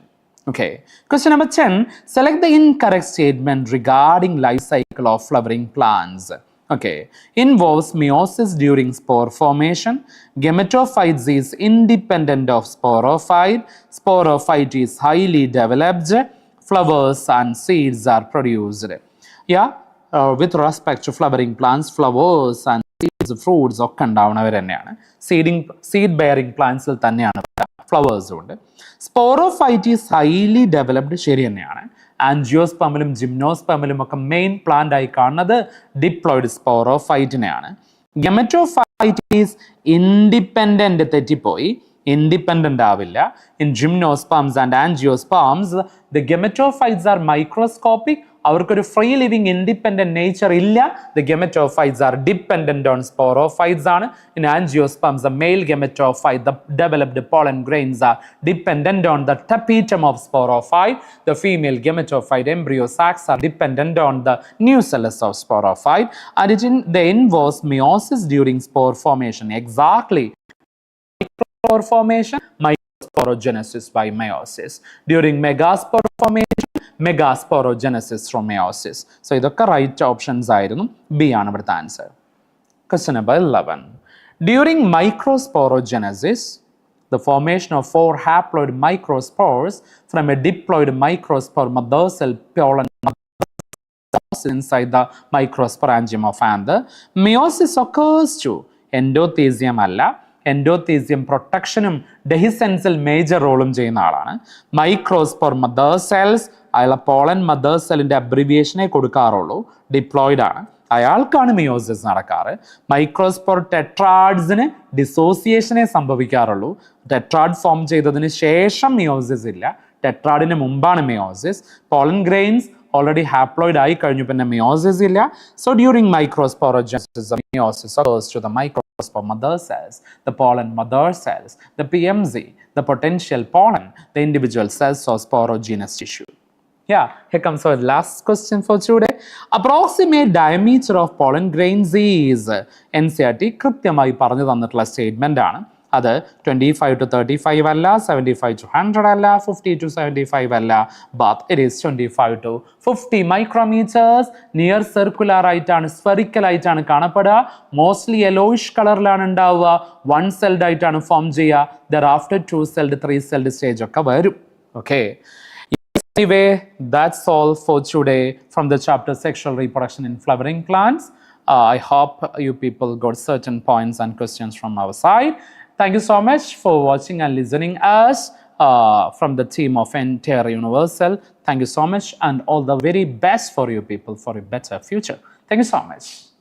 Okay. Question number 10. Select the incorrect statement regarding life cycle of flowering plants. Okay. Involves meiosis during spore formation. Gametophytes is independent of sporophyte. Sporophyte is highly developed. Flowers and seeds are produced. Yeah. With respect to flowering plants, flowers and seeds, fruits ഒക്കെ ഉണ്ടാവുന്നവർ തന്നെയാണ്. Seed bearing പ്ലാന്റ്സിൽ തന്നെയാണ് ഫ്ലവേഴ്സും ഉണ്ട്. Sporophyte is highly developed, ശരി തന്നെയാണ്. ആൻജിയോസ്പെർമിലും ജിംനോസ്പെർമിലും ഒക്കെ main plant ആയി കാണുന്നത് diploid സ്പോറോഫൈറ്റിനെയാണ്. ഗെമറ്റോഫൈറ്റ് ഈസ് ഇൻഡിപെൻഡന്റ്, തെറ്റിപ്പോയി. ഇൻഡിപെൻഡന്റ് ആവില്ല. In gymnosperms and angiosperms the gametophytes are microscopic. അവർക്കൊരു ഫ്രീ ലിവിംഗ് ഇൻഡിപെൻഡന്റ് നേച്ചർ ഇല്ല. The gametophytes are dependent on sporophytes ആണ്. In angiosperms the male gametophyte, the developed pollen grains are dependent on the tapetum of sporophyte. The female gametophyte embryo sacs are dependent on the nucellus of sporophyte, and they involve meiosis during spore formation. Exactly. Spore formation, microsporogenesis by meiosis. During megaspore formation, Megasporogenesis from meiosis. So ഇതൊക്കെ right options ആയിരുന്നു. B ആണ് ഇവിടുത്തെ answer. Question number 11. During microsporogenesis, the formation of 4 haploid microspores from a diploid microspore mother cell pollen inside the microsporangium of anther. Meiosis occurs to endothesium അല്ല. Endothecium പ്രൊട്ടക്ഷനും ഡെഹിസെൻസിൽ major റോളും ചെയ്യുന്ന ആളാണ്. Microspore mother cells, അയാളെ pollen mother സെല്ലിൻ്റെ അബ്രിവിയേഷനെ കൊടുക്കാറുള്ളൂ, diploid ആണ്. അയാൾക്കാണ് meiosis നടക്കാറ്. Microspore ടെട്രാഡ്സിന് ഡിസോസിയേഷനെ സംഭവിക്കാറുള്ളൂ. Tetrad form ചെയ്തതിന് ശേഷം മിയോസിസ് ഇല്ല, ടെട്രാഡിന് മുമ്പാണ് meiosis. Pollen grains already haploid ആയി കഴിഞ്ഞു, പിന്നെ മിയോസിസ് ഇല്ല. So during microsporogenesis meiosis occurs to the microspore mother cells, the pollen mother cells, the PMZ, the potential pollen, the individual cells or sporogenous tissue. Yeah, here comes our last question for today. Approximate diameter of pollen grains is NCERT കൃത്യമായി പറഞ്ഞു തന്നിട്ടുള്ള statement ആണ്. അത് 25 to 35 അല്ല, 75 to 100 അല്ല, 50 to 75 അല്ല, but it is 25 to 50 micrometers. Near circular ആയിട്ടാണ്, spherical ആയിട്ടാണ് കാണപ്പെടുക. മോസ്റ്റ്ലി യെലോയിഷ് കളറിലാണ് ഉണ്ടാവുക. വൺ സെൽഡ് ആയിട്ടാണ് ഫോം ചെയ്യുക. thereafter 2 celled 3 celled സ്റ്റേജ് ഒക്കെ വരും. Okay. Anyway, that's all for today from the chapter Sexual Reproduction in Flowering Plants. I hope you people got certain points and questions from our side. Thank you so much for watching and listening us from the team of Anther Universal. Thank you so much and all the very best for you people for a better future. Thank you so much.